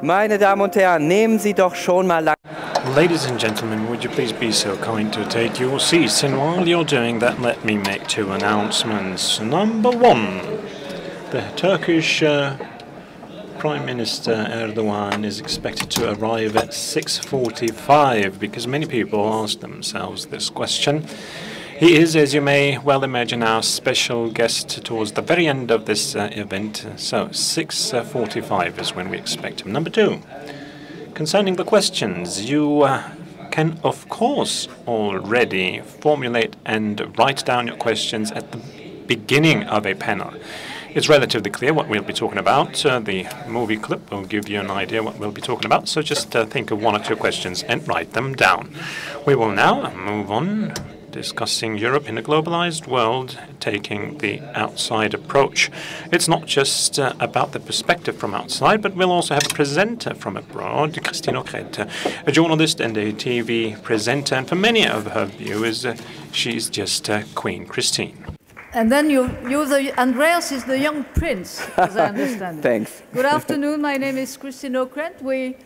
Meine Damen und Herren, nehmen Sie doch schon mal lang. Ladies and gentlemen, would you please be so kind to take your seats? And while you're doing that, let me make two announcements. Number one, the Turkish Prime Minister Erdogan is expected to arrive at 6:45 because many people ask themselves this question. He is, as you may well imagine, our special guest towards the very end of this event. So 6:45 is when we expect him. Number two, concerning the questions, you can, of course, already formulate and write down your questions at the beginning of a panel. It's relatively clear what we'll be talking about. The movie clip will give you an idea what we'll be talking about, so just think of one or two questions and write them down. We will now move on, discussing Europe in a globalized world, taking the outside approach. It's not just about the perspective from outside, but we'll also have a presenter from abroad, Ockrent, a journalist and a TV presenter, and for many of her viewers, she's just Queen Christine. And then Andreas is the young prince, as I understand it. Thanks. Good afternoon, my name is Christine Ockrent. We,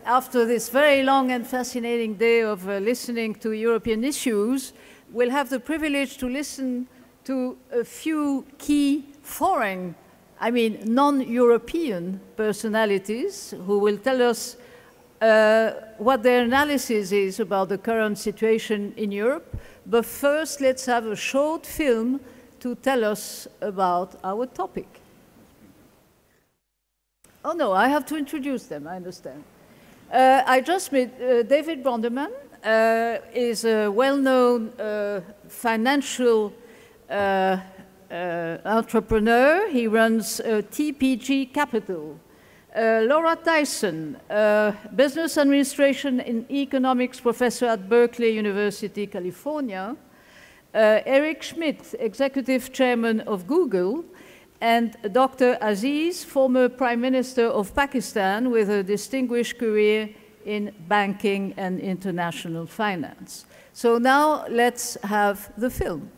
after this very long and fascinating day of listening to European issues, will have the privilege to listen to a few key foreign, non-European personalities who will tell us what their analysis is about the current situation in Europe. But first, let's have a short film to tell us about our topic. Oh no, I have to introduce them, I understand. I just met David Bonderman, is a well-known financial entrepreneur. He runs TPG Capital. Laura Tyson, business administration and economics professor at Berkeley University, California. Eric Schmidt, executive chairman of Google. And Dr. Aziz, former prime minister of Pakistan with a distinguished career in banking and international finance. So now let's have the film.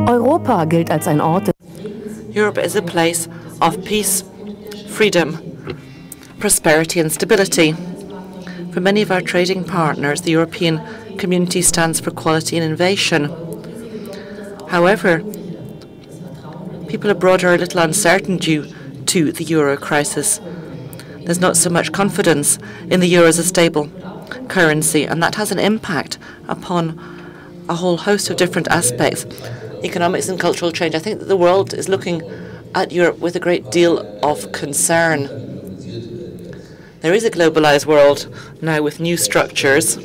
Europa gilt als ein Ort. Europe is a place of peace, freedom, prosperity and stability. For many of our trading partners, the European community stands for quality and innovation. However, people abroad are a little uncertain due to the euro crisis. There's not so much confidence in the euro as a stable currency, and that has an impact upon a whole host of different aspects. Economics and cultural change. I think that the world is looking at Europe with a great deal of concern. There is a globalized world now with new structures,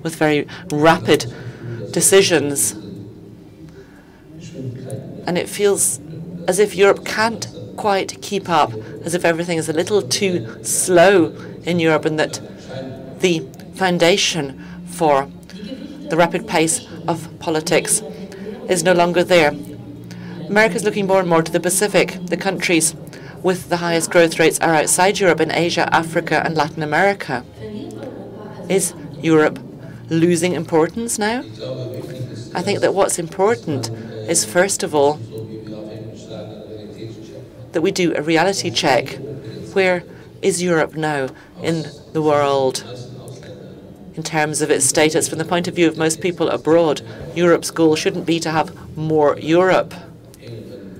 with very rapid decisions. And it feels as if Europe can't quite keep up, as if everything is a little too slow in Europe, and that the foundation for the rapid pace of politics is no longer there. America is looking more and more to the Pacific. The countries with the highest growth rates are outside Europe in Asia, Africa, and Latin America. Is Europe losing importance now? I think that what's important is, first of all, that we do a reality check. Where is Europe now in the world? In terms of its status, from the point of view of most people abroad, Europe's goal shouldn't be to have more Europe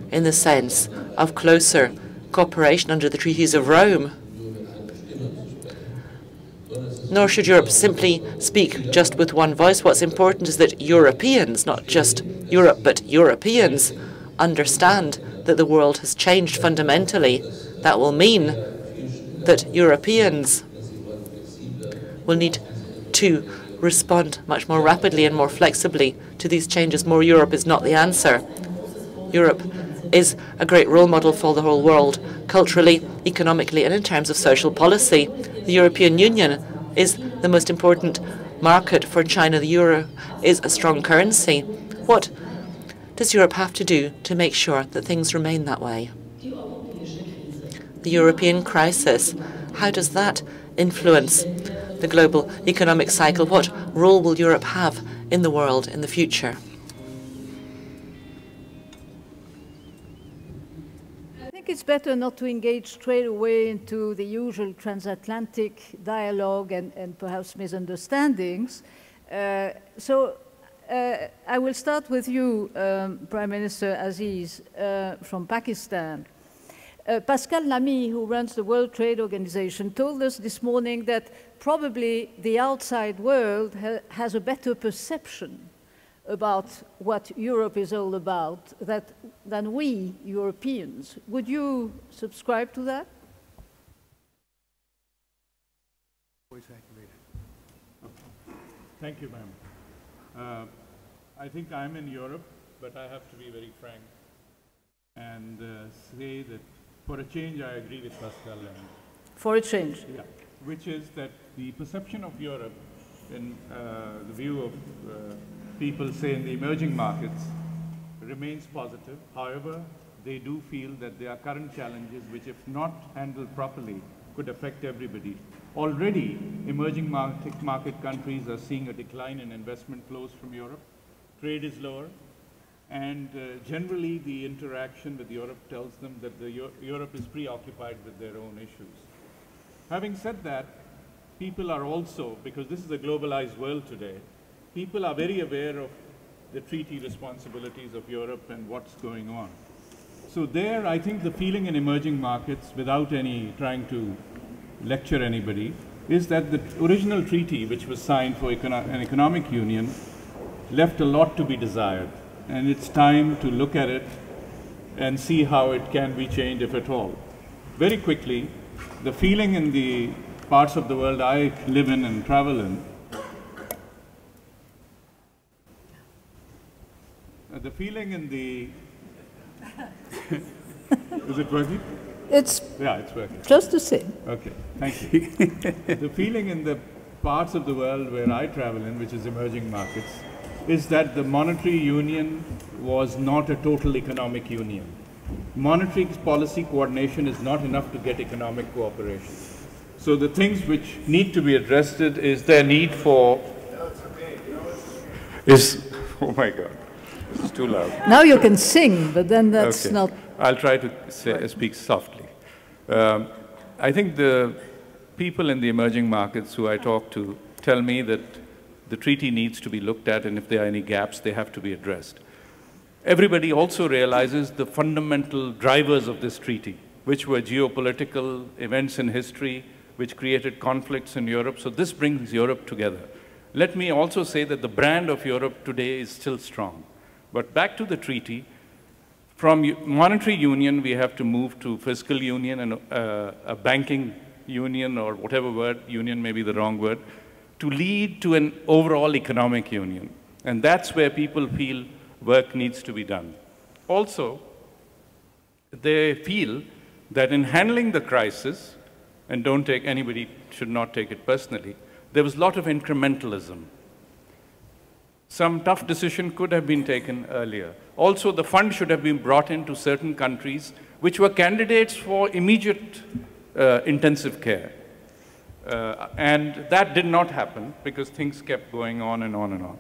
in the sense of closer cooperation under the treaties of Rome. Nor should Europe simply speak just with one voice. What's important is that Europeans, not just Europe, but Europeans, understand that the world has changed fundamentally. That will mean that Europeans will need to respond much more rapidly and more flexibly to these changes. More Europe is not the answer. Europe is a great role model for the whole world, culturally, economically, and in terms of social policy. The European Union is the most important market for China. The euro is a strong currency. What does Europe have to do to make sure that things remain that way? The European crisis How does that influence the global economic cycle? What role will Europe have in the world in the future? I think it's better not to engage straight away into the usual transatlantic dialogue and perhaps misunderstandings. I will start with you, Prime Minister Aziz, from Pakistan. Pascal Lamy, who runs the World Trade Organization, told us this morning that probably the outside world has a better perception about what Europe is all about than we Europeans. Would you subscribe to that? Thank you, ma'am. I think I'm in Europe, but I have to be very frank and say that for a change, I agree with Pascal. For a change? Yeah, which is that the perception of Europe in the view of people, say, in the emerging markets remains positive. However, they do feel that there are current challenges which, if not handled properly, could affect everybody. Already, emerging market countries are seeing a decline in investment flows from Europe. Trade is lower. And generally, the interaction with Europe tells them that Europe is preoccupied with their own issues. Having said that, people are also, because this is a globalized world today, people are very aware of the treaty responsibilities of Europe and what's going on. So there, I think the feeling in emerging markets, without any trying to lecture anybody, is that the original treaty, which was signed for an economic union, left a lot to be desired. And it's time to look at it and see how it can be changed, if at all. Very quickly, the feeling in the parts of the world I live in and travel in, the feeling in the... Is it working? Yeah, it's working. Just the same. Okay, thank you. The feeling in the parts of the world where I travel in, which is emerging markets, is that the monetary union was not a total economic union. Monetary policy coordination is not enough to get economic cooperation. So the things which need to be addressed is their need for... Oh my God, it's too loud. Now you can sing, but then that's okay. not... I'll try to speak softly. I think the people in the emerging markets who I talk to tell me that the treaty needs to be looked at, and if there are any gaps, they have to be addressed. Everybody also realizes the fundamental drivers of this treaty, which were geopolitical events in history, which created conflicts in Europe. So this brings Europe together. Let me also say that the brand of Europe today is still strong. But back to the treaty, from monetary union, we have to move to fiscal union and a banking union, or whatever word, union may be the wrong word, to lead to an overall economic union. And that's where people feel work needs to be done. Also, they feel that in handling the crisis, and anybody should not take it personally, there was a lot of incrementalism. Some tough decision could have been taken earlier. Also, the fund should have been brought into certain countries which were candidates for immediate intensive care. And that did not happen because things kept going on and on and on.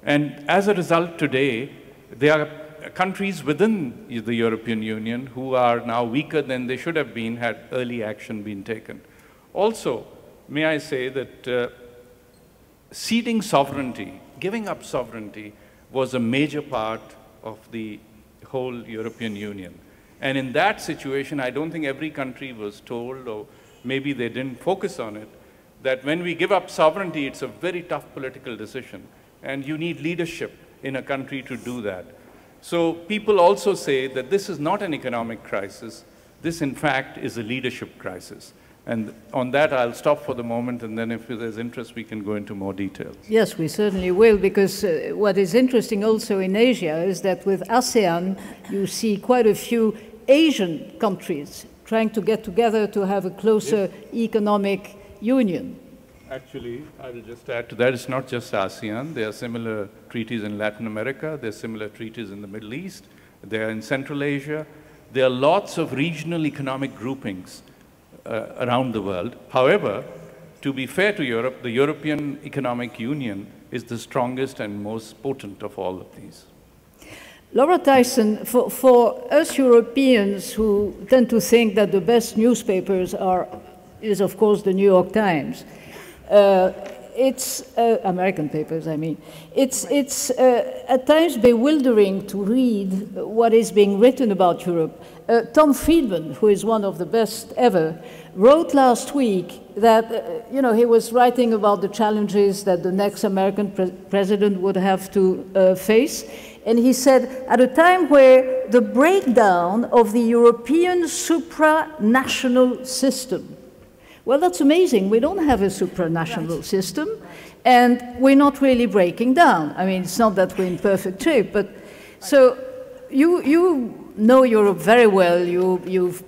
And as a result, today, there are countries within the European Union who are now weaker than they should have been had early action been taken. Also, may I say that ceding sovereignty, giving up sovereignty, was a major part of the whole European Union. And in that situation, I don't think every country was told, or maybe they didn't focus on it, that when we give up sovereignty, it's a very tough political decision. And you need leadership in a country to do that. So people also say that this is not an economic crisis. This, in fact, is a leadership crisis. And on that, I'll stop for the moment, and then if there's interest, we can go into more details. Yes, we certainly will, because what is interesting also in Asia is that with ASEAN, you see quite a few Asian countries trying to get together to have a closer economic union. Actually, I will just add to that, it's not just ASEAN. There are similar treaties in Latin America. There are similar treaties in the Middle East. There are in Central Asia. There are lots of regional economic groupings around the world. However, to be fair to Europe, the European Economic Union is the strongest and most potent of all of these. Laura Tyson, for us Europeans who tend to think that the best newspapers is of course the New York Times, it's American papers, I mean. It's at times bewildering to read what is being written about Europe. Tom Friedman, who is one of the best ever, wrote last week that he was writing about the challenges that the next American president would have to face. And he said, at a time where the breakdown of the European supranational system. Well, that's amazing. We don't have a supranational system, and we're not really breaking down. I mean, it's not that we're in perfect shape, but so you know Europe very well. You've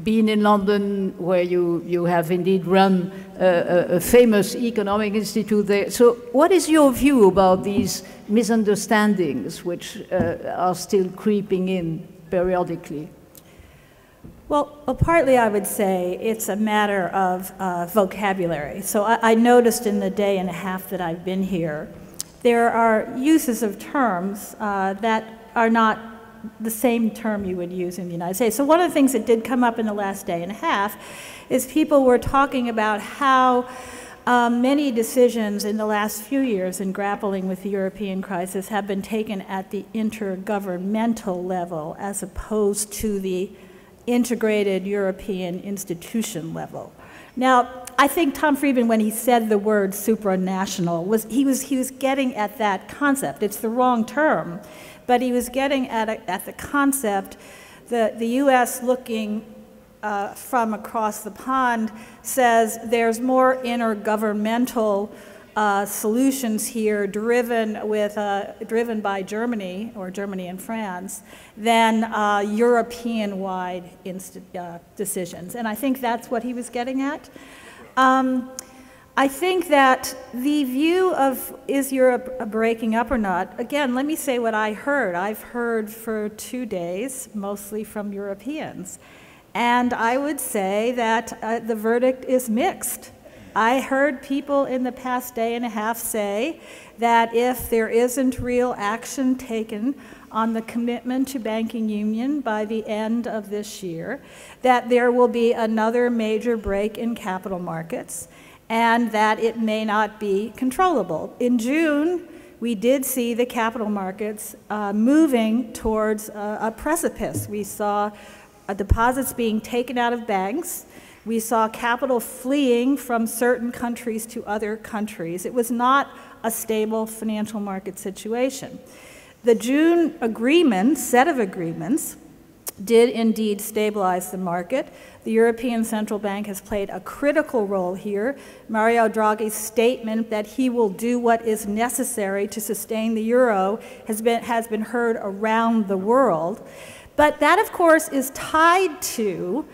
been in London, where you have indeed run a famous economic institute there. So what is your view about these misunderstandings which are still creeping in periodically? Well, partly I would say it's a matter of vocabulary. So I noticed in the day and a half that I've been here, there are uses of terms that are not the same term you would use in the United States. So one of the things that did come up in the last day and a half is people were talking about how many decisions in the last few years in grappling with the European crisis have been taken at the intergovernmental level as opposed to the integrated European institution level. Now, I think Tom Friedman, when he said the word supranational, he was getting at that concept. It's the wrong term, but he was getting at the concept that the U.S. looking from across the pond says there's more intergovernmental solutions here driven by Germany, or Germany and France, than European-wide decisions. And I think that's what he was getting at. I think that the view of is Europe breaking up or not, again, let me say what I heard. I've heard for 2 days, mostly from Europeans. And I would say that the verdict is mixed. I heard people in the past day and a half say that if there isn't real action taken on the commitment to banking union by the end of this year, that there will be another major break in capital markets and that it may not be controllable. In June, we did see the capital markets moving towards a precipice. We saw deposits being taken out of banks. We saw capital fleeing from certain countries to other countries. It was not a stable financial market situation. The June agreement, set of agreements, did indeed stabilize the market. The European Central Bank has played a critical role here. Mario Draghi's statement that he will do what is necessary to sustain the euro has been heard around the world. But that, of course, is tied to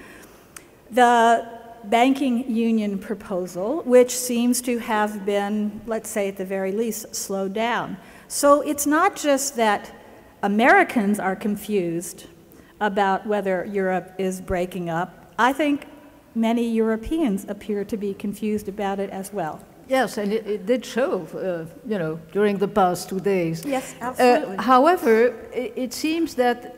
the banking union proposal, which seems to have been, let's say at the very least, slowed down. So it's not just that Americans are confused about whether Europe is breaking up. I think many Europeans appear to be confused about it as well. Yes, and it did show, during the past 2 days. Yes, absolutely. However, it seems that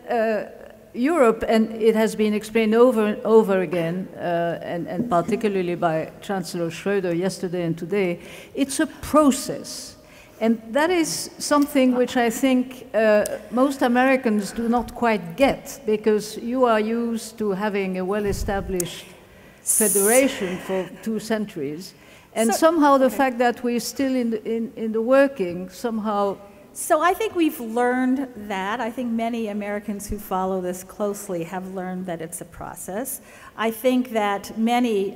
Europe, and it has been explained over and over again, and particularly by Chancellor Schröder yesterday and today, it's a process. And that is something which I think most Americans do not quite get, because you are used to having a well-established federation for 2 centuries. And somehow the fact that we're still in the working somehow. So I think we've learned that. I think many Americans who follow this closely have learned that it's a process. I think that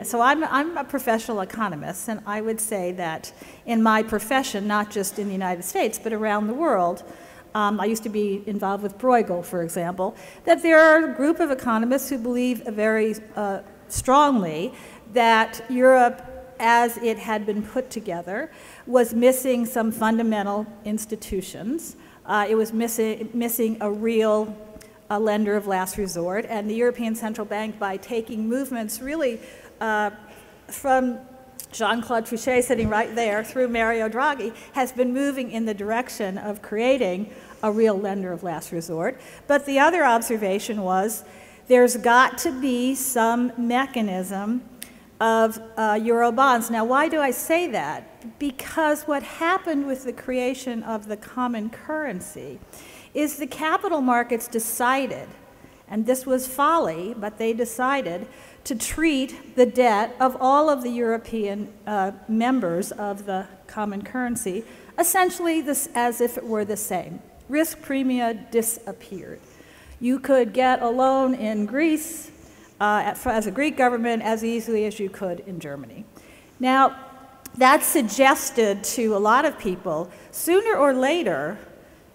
so I'm a professional economist, and I would say that in my profession, not just in the United States, but around the world, I used to be involved with Bruegel, for example, that there are a group of economists who believe very strongly that Europe, as it had been put together, was missing some fundamental institutions. It was missing a real lender of last resort, and the European Central Bank, by taking movements really from Jean-Claude Trichet, sitting right there, through Mario Draghi, has been moving in the direction of creating a real lender of last resort. But the other observation was there's got to be some mechanism of euro bonds. Now, why do I say that? Because what happened with the creation of the common currency is the capital markets decided, and this was folly, but they decided to treat the debt of all of the European members of the common currency essentially as if it were the same. Risk premia disappeared. You could get a loan in Greece as a Greek government as easily as you could in Germany. Now, that suggested to a lot of people, sooner or later,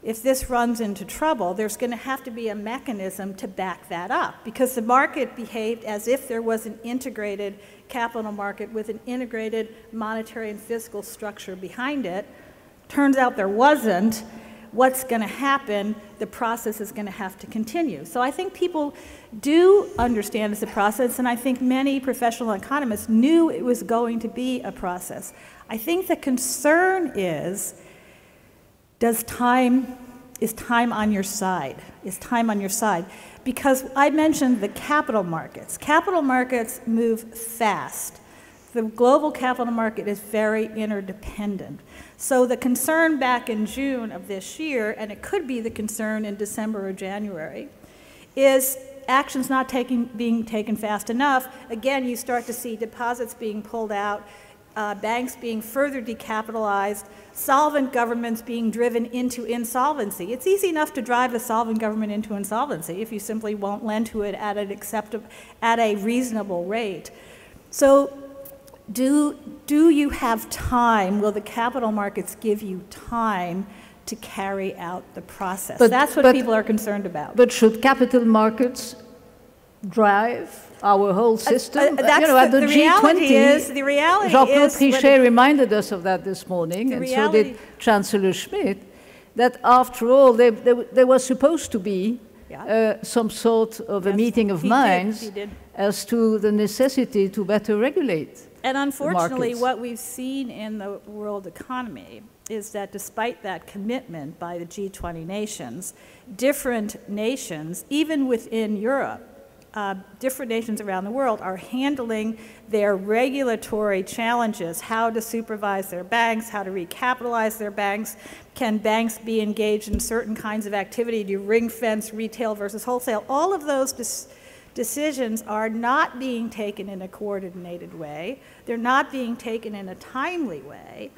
if this runs into trouble, there's going to have to be a mechanism to back that up, because the market behaved as if there was an integrated capital market with an integrated monetary and fiscal structure behind it. Turns out there wasn't. What's going to happen? The process is going to have to continue. So I think people do understand it's a process, and I think many professional economists knew it was going to be a process. I think the concern is time on your side? Is time on your side? Because I mentioned the capital markets. Capital markets move fast. The global capital market is very interdependent. So the concern back in June of this year, and it could be the concern in December or January, is actions not being taken fast enough. Again, you start to see deposits being pulled out, banks being further decapitalized, solvent governments being driven into insolvency. It's easy enough to drive a solvent government into insolvency if you simply won't lend to it at a reasonable rate. So do you have time? Will the capital markets give you time to carry out the process? That's what people are concerned about. But should capital markets drive our whole system? At the G20, Jean-Claude Trichet reminded us of that this morning, and so did Chancellor Schmidt, that after all, there was supposed to be some sort of a meeting of minds as to the necessity to better regulate. And unfortunately, what we've seen in the world economy is that despite that commitment by the G20 nations, different nations, even within Europe, different nations around the world are handling their regulatory challenges, how to supervise their banks, how to recapitalize their banks, can banks be engaged in certain kinds of activity, do you ring fence retail versus wholesale. All of those decisions are not being taken in a coordinated way. They're not being taken in a timely way.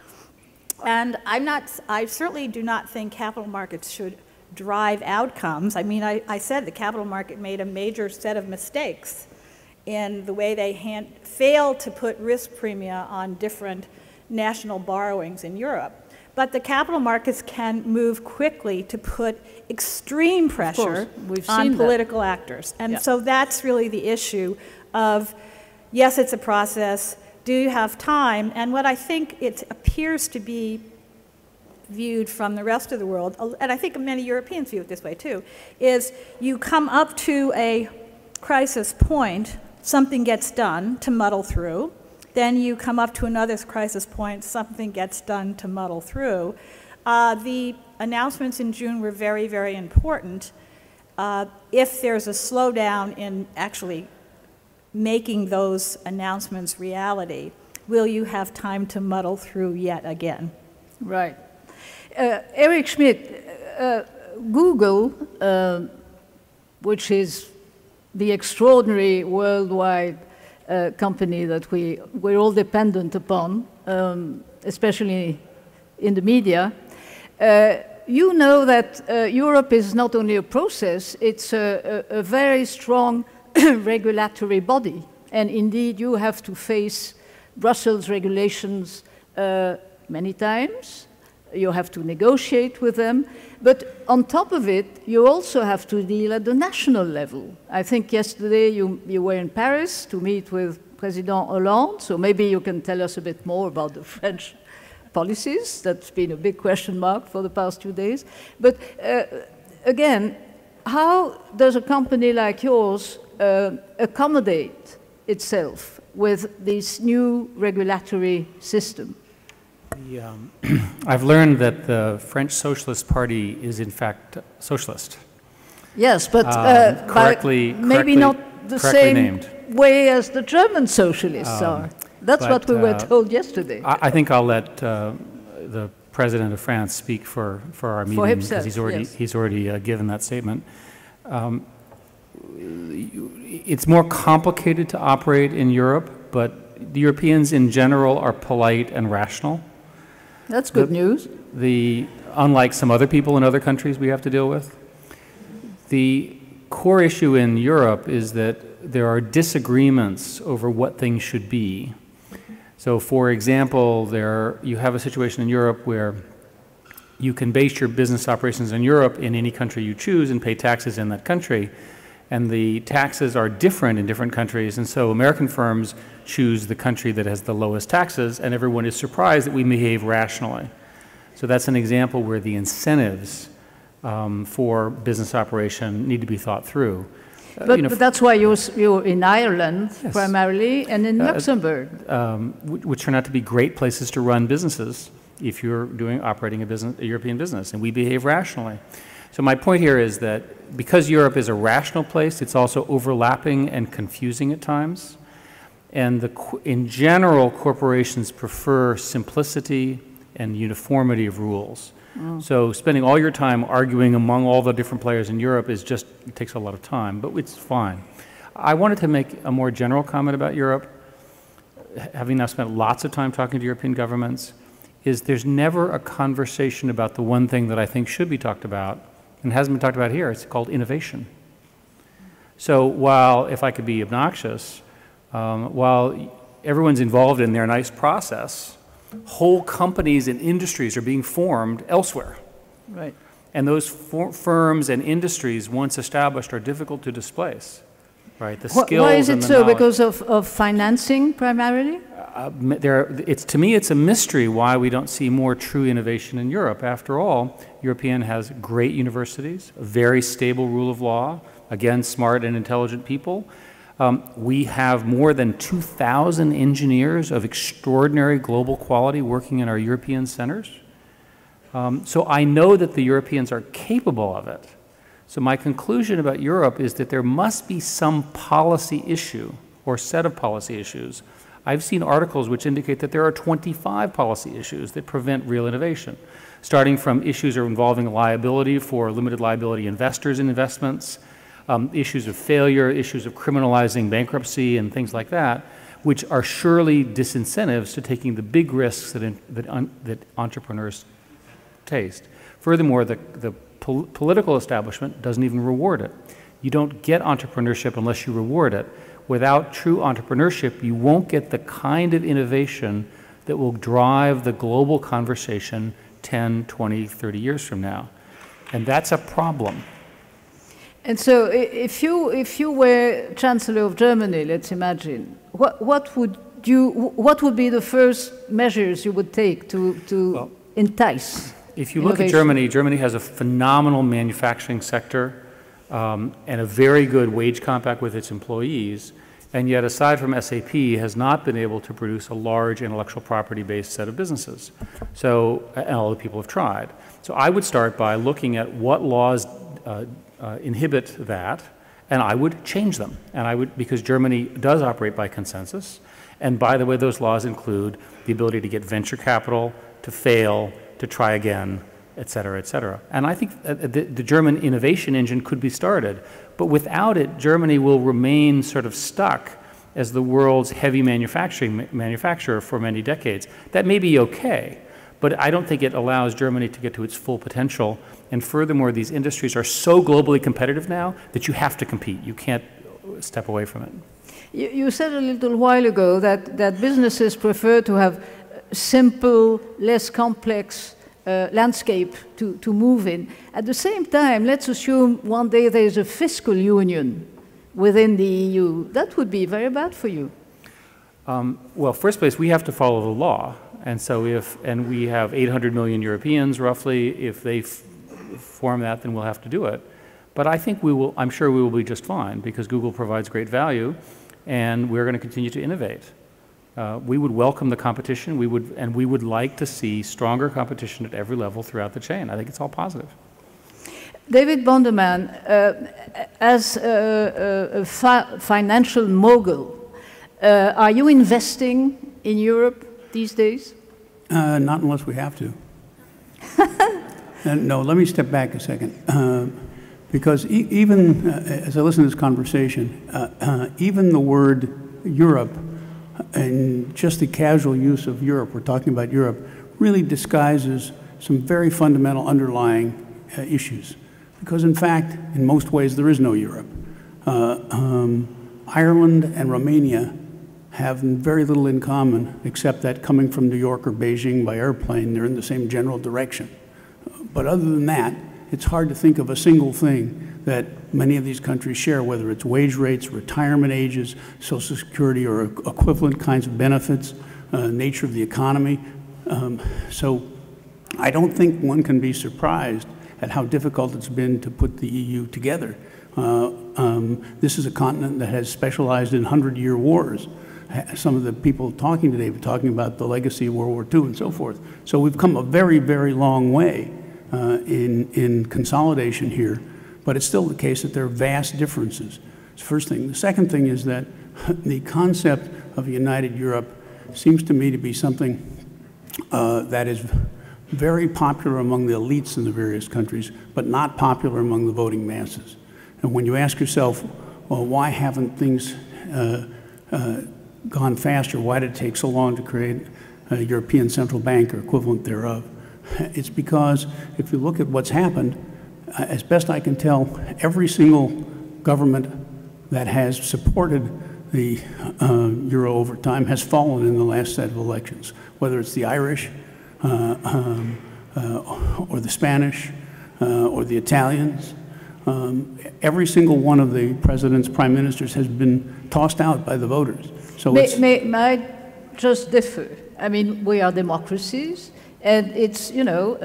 And I certainly do not think capital markets should drive outcomes. I mean, I said the capital market made a major set of mistakes in the way they failed to put risk premia on different national borrowings in Europe. But the capital markets can move quickly to put extreme pressure on political actors. And so that's really the issue of, yes, it's a process. Do you have time? And what I think it appears to be viewed from the rest of the world, and I think many Europeans view it this way too, is you come up to a crisis point, something gets done to muddle through, then you come up to another crisis point, something gets done to muddle through. The announcements in June were very, very important. If there's a slowdown in actually making those announcements reality, will you have time to muddle through yet again? Right. Eric Schmidt, Google, which is the extraordinary worldwide company that we're all dependent upon, especially in the media, you know that Europe is not only a process, it's a very strong regulatory body. And indeed, you have to face Brussels regulations many times. You have to negotiate with them. But on top of it, you also have to deal at the national level. I think yesterday you were in Paris to meet with President Hollande, so maybe you can tell us a bit more about the French policies. That's been a big question mark for the past 2 days. But again, how does a company like yours accommodate itself with this new regulatory system? I've learned that the French Socialist Party is in fact socialist. Yes, but maybe not the same named. way as the German socialists are. That's what we were told yesterday. I think I'll let the President of France speak for our meeting, himself, because he's already given that statement. It's more complicated to operate in Europe, but the Europeans in general are polite and rational. That's good news. Unlike some other people in other countries we have to deal with, the core issue in Europe is that there are disagreements over what things should be. So, for example, you have a situation in Europe where you can base your business operations in Europe in any country you choose and pay taxes in that country. And the taxes are different in different countries, and so American firms choose the country that has the lowest taxes, and everyone is surprised that we behave rationally. So that's an example where the incentives for business operation need to be thought through. But that's why you're in Ireland, yes, primarily, and in Luxembourg. Which turn out to be great places to run businesses if you're operating a European business, and we behave rationally. So my point here is that because Europe is a rational place, it's also overlapping and confusing at times. And in general, corporations prefer simplicity and uniformity of rules. Oh. So spending all your time arguing among all the different players in Europe it takes a lot of time, but it's fine. I wanted to make a more general comment about Europe, having now spent lots of time talking to European governments, is there's never a conversation about the one thing that I think should be talked about, and hasn't been talked about here. It's called innovation. So while, if I could be obnoxious, while everyone's involved in their nice process, whole companies and industries are being formed elsewhere. Right. And those firms and industries, once established, are difficult to displace. Right. The skills. Why is it so? Knowledge. Because of financing primarily? To me, it's a mystery why we don't see more true innovation in Europe. After all, European has great universities, a very stable rule of law, again, smart and intelligent people. We have more than 2,000 engineers of extraordinary global quality working in our European centers. So I know that the Europeans are capable of it. So my conclusion about Europe is that there must be some policy issue or set of policy issues. I've seen articles which indicate that there are 25 policy issues that prevent real innovation, starting from issues involving liability for limited liability investors in investments, issues of failure, issues of criminalizing bankruptcy and things like that, which are surely disincentives to taking the big risks that entrepreneurs taste. Furthermore, the political establishment doesn't even reward it. You don't get entrepreneurship unless you reward it. Without true entrepreneurship, you won't get the kind of innovation that will drive the global conversation 10, 20, 30 years from now. And that's a problem. And so if you were Chancellor of Germany, let's imagine, what would be the first measures you would take to entice If you look at Germany, Germany has a phenomenal manufacturing sector and a very good wage compact with its employees, and yet aside from SAP has not been able to produce a large intellectual property-based set of businesses. So, and all the people have tried. So I would start by looking at what laws inhibit that, and I would change them. And because Germany does operate by consensus, and by the way, those laws include the ability to get venture capital, to fail, to try again, et cetera, et cetera. And I think the German innovation engine could be started, but without it, Germany will remain sort of stuck as the world's heavy manufacturer for many decades. That may be okay, but I don't think it allows Germany to get to its full potential. And furthermore, these industries are so globally competitive now that you have to compete. You can't step away from it. You said a little while ago that businesses prefer to have simple, less complex landscape to move in. At the same time, let's assume one day there is a fiscal union within the EU. That would be very bad for you. Well, first place, we have to follow the law. And so we have 800 million Europeans roughly. If they form that, then we'll have to do it. But I think I'm sure we will be just fine because Google provides great value. and we're going to continue to innovate. We would welcome the competition. We would like to see stronger competition at every level throughout the chain. I think it's all positive. David Bonderman, as a financial mogul, are you investing in Europe these days? Not unless we have to. No, let me step back a second. Because even as I listen to this conversation, even the word Europe and just the casual use of Europe, we're talking about Europe, really disguises some very fundamental underlying issues. Because in fact, in most ways, there is no Europe. Ireland and Romania have very little in common, except that coming from New York or Beijing by airplane, they're in the same general direction. But other than that, it's hard to think of a single thing that many of these countries share, whether it's wage rates, retirement ages, Social Security or equivalent kinds of benefits, nature of the economy. So I don't think one can be surprised at how difficult it's been to put the EU together. This is a continent that has specialized in 100-year wars. Some of the people talking today were talking about the legacy of World War II and so forth. So we've come a very, very long way in consolidation here, but it's still the case that there are vast differences. It's the first thing. The second thing is that the concept of a united Europe seems to me to be something that is very popular among the elites in the various countries, but not popular among the voting masses. And when you ask yourself, well, why haven't things gone faster? Why did it take so long to create a European Central Bank or equivalent thereof? It's because if you look at what's happened, as best I can tell, every single government that has supported the euro over time has fallen in the last set of elections, whether it's the Irish, or the Spanish, or the Italians. Every single one of the presidents, prime ministers has been tossed out by the voters. So may I just differ? I mean, we are democracies, and it's, you know,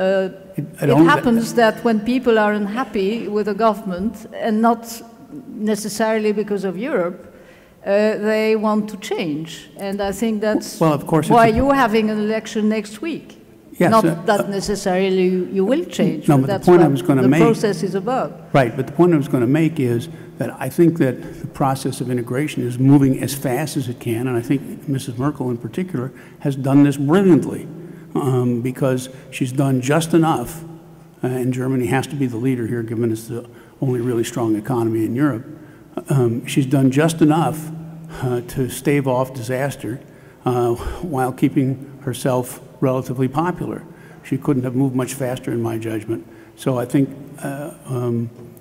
it happens that when people are unhappy with a government, and not necessarily because of Europe, they want to change. And I think that's why you're having an election next week. Yes, not that necessarily you will change, no, but but that's the point what I was going to the make, process is about. Right, but the point I was going to make is that I think that the process of integration is moving as fast as it can, and I think Mrs. Merkel in particular has done this brilliantly because she's done just enough, and Germany has to be the leader here given it's the only really strong economy in Europe. She's done just enough to stave off disaster while keeping herself relatively popular. She couldn't have moved much faster in my judgment. So I think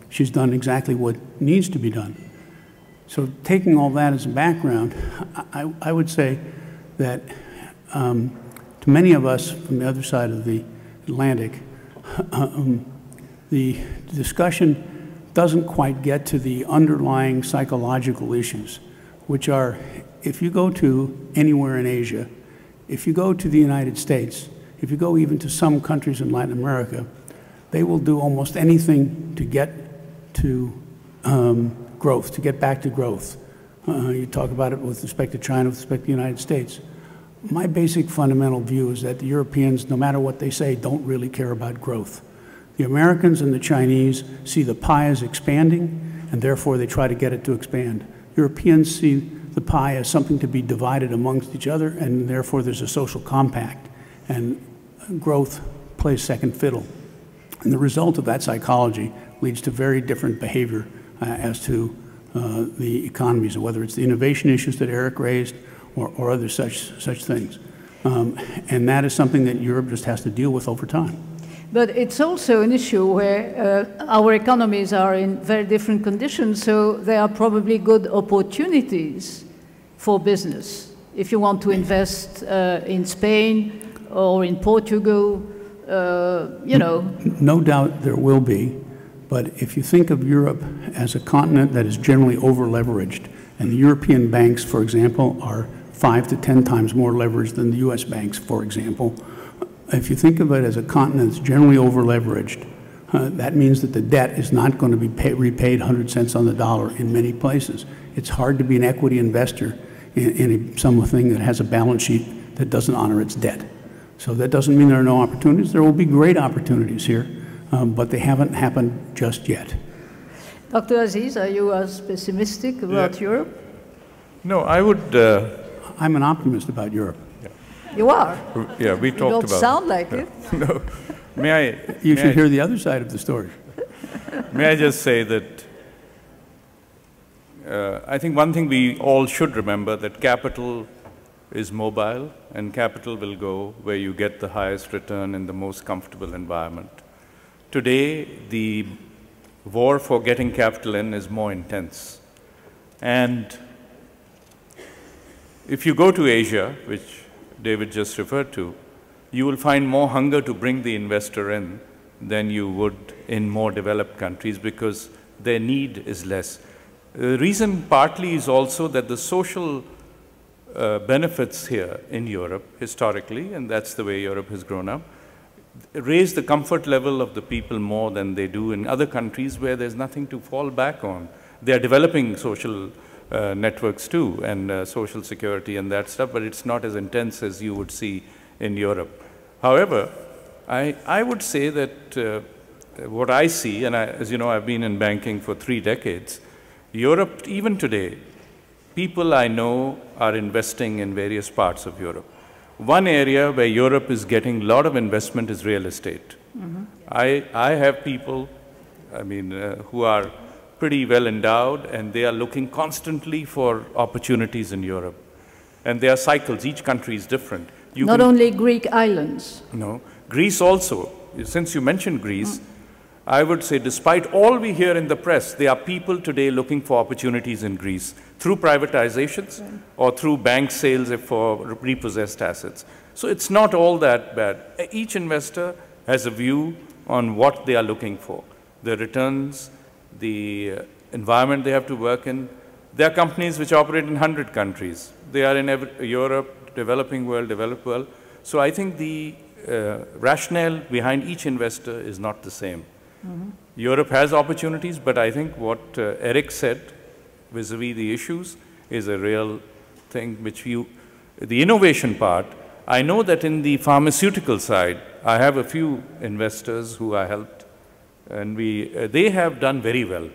she's done exactly what needs to be done. So taking all that as a background, I would say that to many of us from the other side of the Atlantic, the discussion doesn't quite get to the underlying psychological issues, which are, if you go to anywhere in Asia, if you go to the United States, if you go even to some countries in Latin America, they will do almost anything to get to growth, to get back to growth. You talk about it with respect to China, with respect to the United States. My basic fundamental view is that the Europeans, no matter what they say, don't really care about growth. The Americans and the Chinese see the pie as expanding, and therefore they try to get it to expand. Europeans see the pie as something to be divided amongst each other, and therefore there's a social compact, and growth plays second fiddle. And the result of that psychology leads to very different behavior as to the economies, whether it's the innovation issues that Eric raised or other such things. And that is something that Europe just has to deal with over time. But it's also an issue where our economies are in very different conditions, so there are probably good opportunities for business. If you want to invest in Spain or in Portugal, you know. No doubt there will be, but if you think of Europe as a continent that is generally over-leveraged, and the European banks, for example, are 5 to 10 times more leveraged than the US banks, for example. If you think of it as a continent that's generally over-leveraged, That means that the debt is not going to be repaid 100 cents on the dollar in many places. It's hard to be an equity investor in something that has a balance sheet that doesn't honor its debt. So that doesn't mean there are no opportunities. There will be great opportunities here, but they haven't happened just yet. Dr. Aziz, are you as pessimistic about Europe? No, I would... I'm an optimist about Europe. You are? Yeah, we talked about... You don't sound like it. No. You should hear the other side of the story. May I just say that I think one thing we all should remember, that capital is mobile, and capital will go where you get the highest return in the most comfortable environment. Today, the war for getting capital in is more intense. And if you go to Asia, which David just referred to, you will find more hunger to bring the investor in than you would in more developed countries, because their need is less. The reason partly is also that the social benefits here in Europe historically, and that's the way Europe has grown up, raise the comfort level of the people more than they do in other countries where there's nothing to fall back on. They are developing social networks too, and social security and that stuff, but it's not as intense as you would see in Europe. However, I would say that what I see, and as you know, I've been in banking for 3 decades, Europe, even today, people I know are investing in various parts of Europe. One area where Europe is getting a lot of investment is real estate. Mm-hmm. I have people, who are pretty well endowed, and they are looking constantly for opportunities in Europe. And there are cycles. Each country is different. Not only Greek islands. No, Greece also. Since you mentioned Greece, I would say despite all we hear in the press, there are people today looking for opportunities in Greece through privatizations or through bank sales for repossessed assets. So it's not all that bad. Each investor has a view on what they are looking for. The returns, the environment they have to work in. There are companies which operate in 100 countries. They are in Europe, developing world, developed world. So I think the rationale behind each investor is not the same. Mm-hmm. Europe has opportunities, but I think what Eric said vis-a-vis the issues is a real thing which the innovation part, I know that in the pharmaceutical side, I have a few investors who I helped, and they have done very well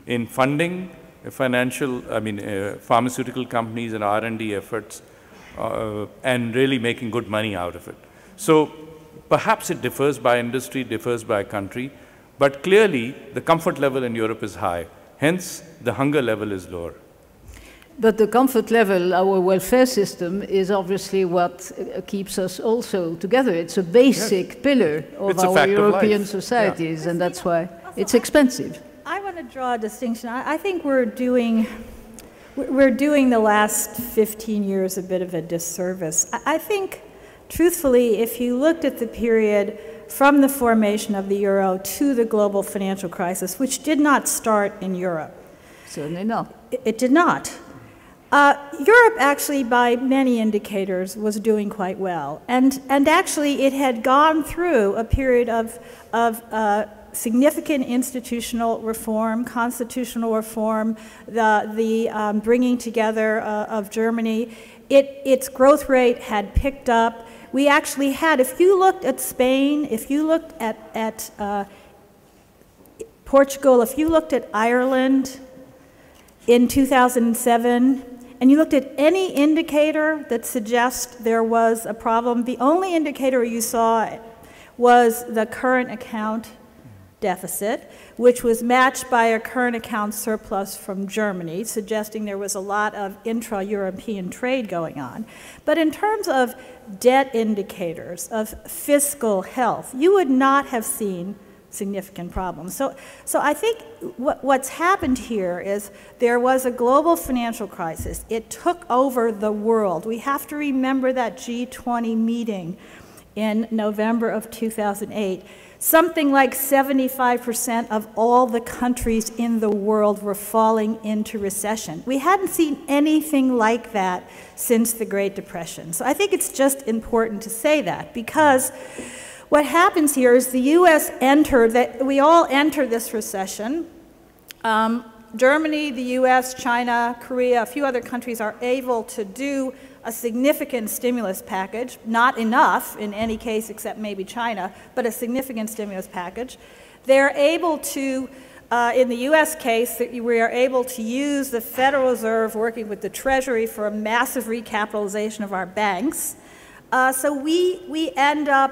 in funding pharmaceutical companies and R&D efforts, and really making good money out of it. So perhaps it differs by industry, differs by country, but clearly the comfort level in Europe is high. Hence, the hunger level is lower. But the comfort level, our welfare system, is obviously what keeps us also together. It's a basic pillar of our European societies, and that's why it's expensive. I want to draw a distinction. I think we're doing the last 15 years a bit of a disservice. I think, truthfully, if you looked at the period from the formation of the euro to the global financial crisis, which did not start in Europe. Certainly not. It did not. Europe actually, by many indicators, was doing quite well. And actually, it had gone through a period of significant institutional reform, constitutional reform, the bringing together of Germany. Its growth rate had picked up. We actually had, if you looked at Spain, if you looked at Portugal, if you looked at Ireland in 2007, and you looked at any indicator that suggests there was a problem, the only indicator you saw was the current account deficit, which was matched by a current account surplus from Germany, suggesting there was a lot of intra-European trade going on. But in terms of debt indicators, of fiscal health, you would not have seen significant problems. So I think what's happened here is there was a global financial crisis. It took over the world. We have to remember that G20 meeting in November of 2008. Something like 75% of all the countries in the world were falling into recession. We hadn't seen anything like that since the Great Depression. So I think it's just important to say that, because What happens here is the U.S. we all enter this recession. Germany, the U.S., China, Korea, a few other countries are able to do a significant stimulus package, not enough in any case except maybe China, but a significant stimulus package. They're able to, in the U.S. case, we are able to use the Federal Reserve working with the Treasury for a massive recapitalization of our banks. So we end up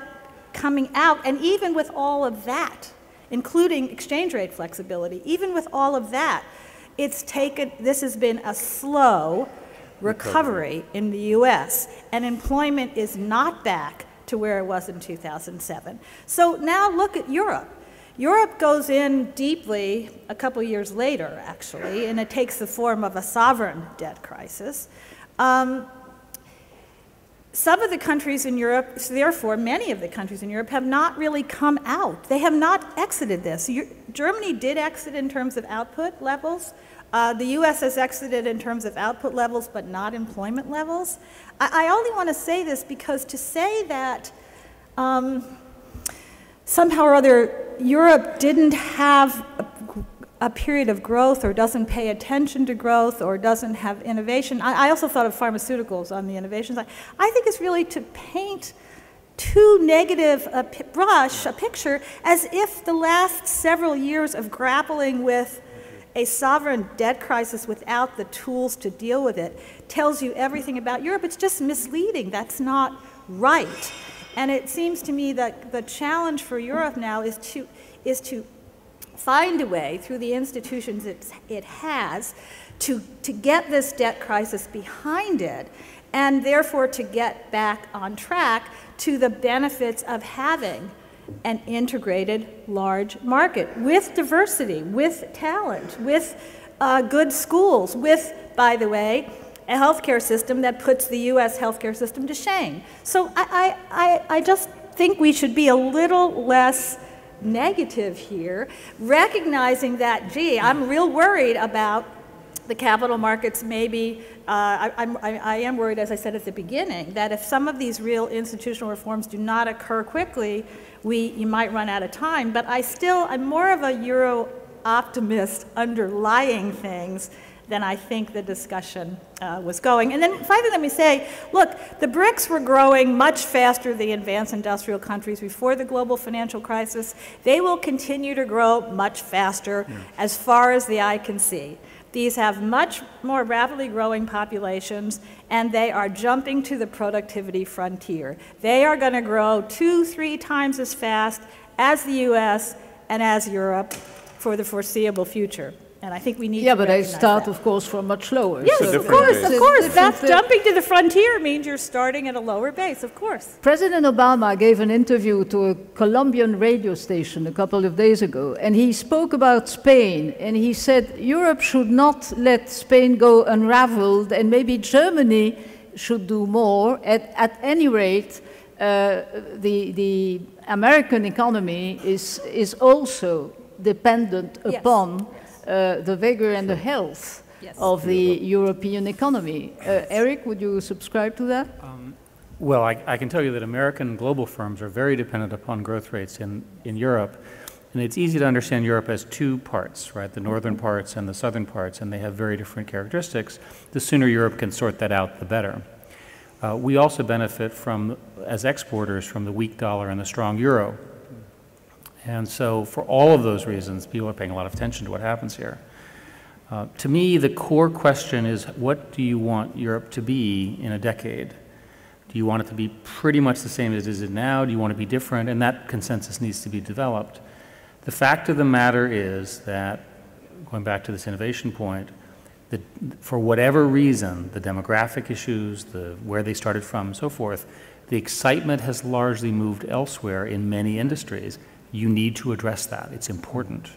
coming out, and even with all of that, including exchange rate flexibility, even with all of that, this has been a slow recovery in the U.S., and employment is not back to where it was in 2007. So now look at Europe. Europe goes in deeply a couple years later, actually, and it takes the form of a sovereign debt crisis. Some of the countries in Europe, therefore many of the countries in Europe, have not really come out. They have not exited this. Germany did exit in terms of output levels. The U.S. has exited in terms of output levels, but not employment levels. I only want to say this because to say that somehow or other Europe didn't have a period of growth or doesn't pay attention to growth or doesn't have innovation. I also thought of pharmaceuticals on the innovation side. I think it's really to paint too negative a picture as if the last several years of grappling with a sovereign debt crisis without the tools to deal with it tells you everything about Europe. It's just misleading. That's not right. And it seems to me that the challenge for Europe now is to find a way through the institutions it has to get this debt crisis behind it, and therefore to get back on track to the benefits of having an integrated large market with diversity, with talent, with good schools, with, by the way, a healthcare system that puts the U.S. healthcare system to shame. So I just think we should be a little less negative here, recognizing that, gee, I'm real worried about the capital markets. Maybe I am worried, as I said at the beginning, that if some of these real institutional reforms do not occur quickly, you might run out of time. But I'm more of a Euro optimist underlying things than I think the discussion was going. And then finally, let me say, look, the BRICS were growing much faster than the advanced industrial countries before the global financial crisis. They will continue to grow much faster as far as the eye can see. These have much more rapidly growing populations, and they are jumping to the productivity frontier. They are going to grow 2-3 times as fast as the US and as Europe for the foreseeable future. And I think we need to but they recognize start, that. of course, from much lower. Yes, So of course. That's jumping to the frontier means you're starting at a lower base, of course. President Obama gave an interview to a Colombian radio station a couple of days ago, and he spoke about Spain, and he said Europe should not let Spain go unraveled, and maybe Germany should do more. At any rate, the American economy is also dependent upon the vigor and the health of the European economy. Eric, would you subscribe to that? Well, I can tell you that American global firms are very dependent upon growth rates in Europe. And it's easy to understand Europe as two parts, right? The northern parts and the southern parts, and they have very different characteristics. The sooner Europe can sort that out, the better. We also benefit from, as exporters, from the weak dollar and the strong euro. And so for all of those reasons, people are paying a lot of attention to what happens here. To me, the core question is, what do you want Europe to be in a decade? Do you want it to be pretty much the same as it is now? Do you want it to be different? And that consensus needs to be developed. The fact of the matter is that, going back to this innovation point, that for whatever reason, the demographic issues, where they started from, and so forth, the excitement has largely moved elsewhere in many industries. You need to address that. It's important.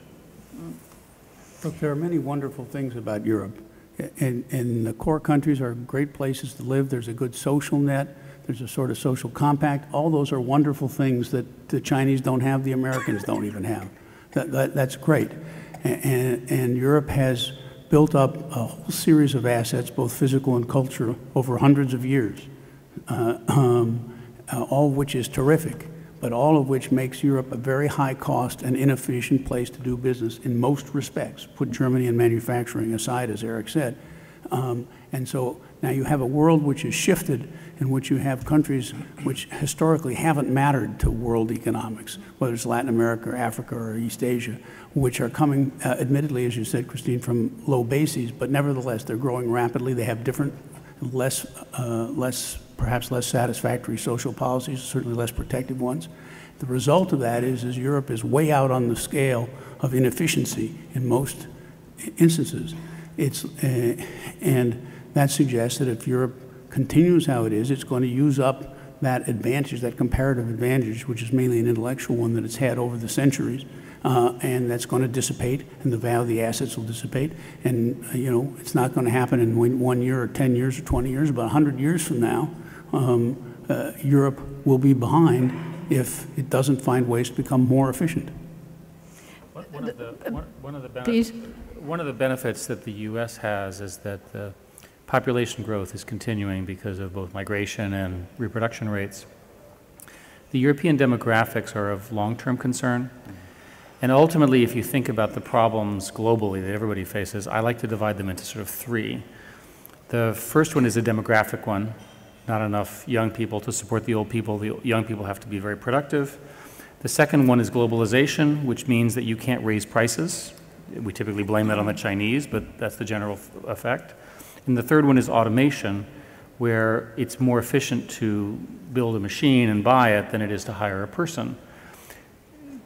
Look, there are many wonderful things about Europe. And the core countries are great places to live. There's a good social net. There's a sort of social compact. All those are wonderful things that the Chinese don't have, the Americans don't even have. That's great. And Europe has built up a whole series of assets, both physical and cultural, over hundreds of years, all of which is terrific. but all of which makes Europe a very high cost and inefficient place to do business in most respects. Put Germany and manufacturing aside, as Eric said. And so now you have a world which has shifted, in which you have countries which historically haven't mattered to world economics, whether it's Latin America or Africa or East Asia, which are coming, admittedly, as you said, Christine, from low bases, but nevertheless they're growing rapidly. They have different, perhaps less satisfactory social policies, certainly less protective ones. The result of that is Europe is way out on the scale of inefficiency in most instances. And that suggests that if Europe continues how it is, it's going to use up that advantage, that comparative advantage, which is mainly an intellectual one that it's had over the centuries, and that's going to dissipate, and the value of the assets will dissipate. And you know, it's not going to happen in 1 year or 10 years or 20 years, but 100 years from now, Europe will be behind if it doesn't find ways to become more efficient. One of the benefits that the U.S. has is that the population growth is continuing because of both migration and reproduction rates. The European demographics are of long-term concern. And ultimately, if you think about the problems globally that everybody faces, I like to divide them into sort of three. The first one is a demographic one. Not enough young people to support the old people. The young people have to be very productive. The second one is globalization, which means that you can't raise prices. We typically blame that on the Chinese, but that's the general effect. And the third one is automation, where it's more efficient to build a machine and buy it than it is to hire a person.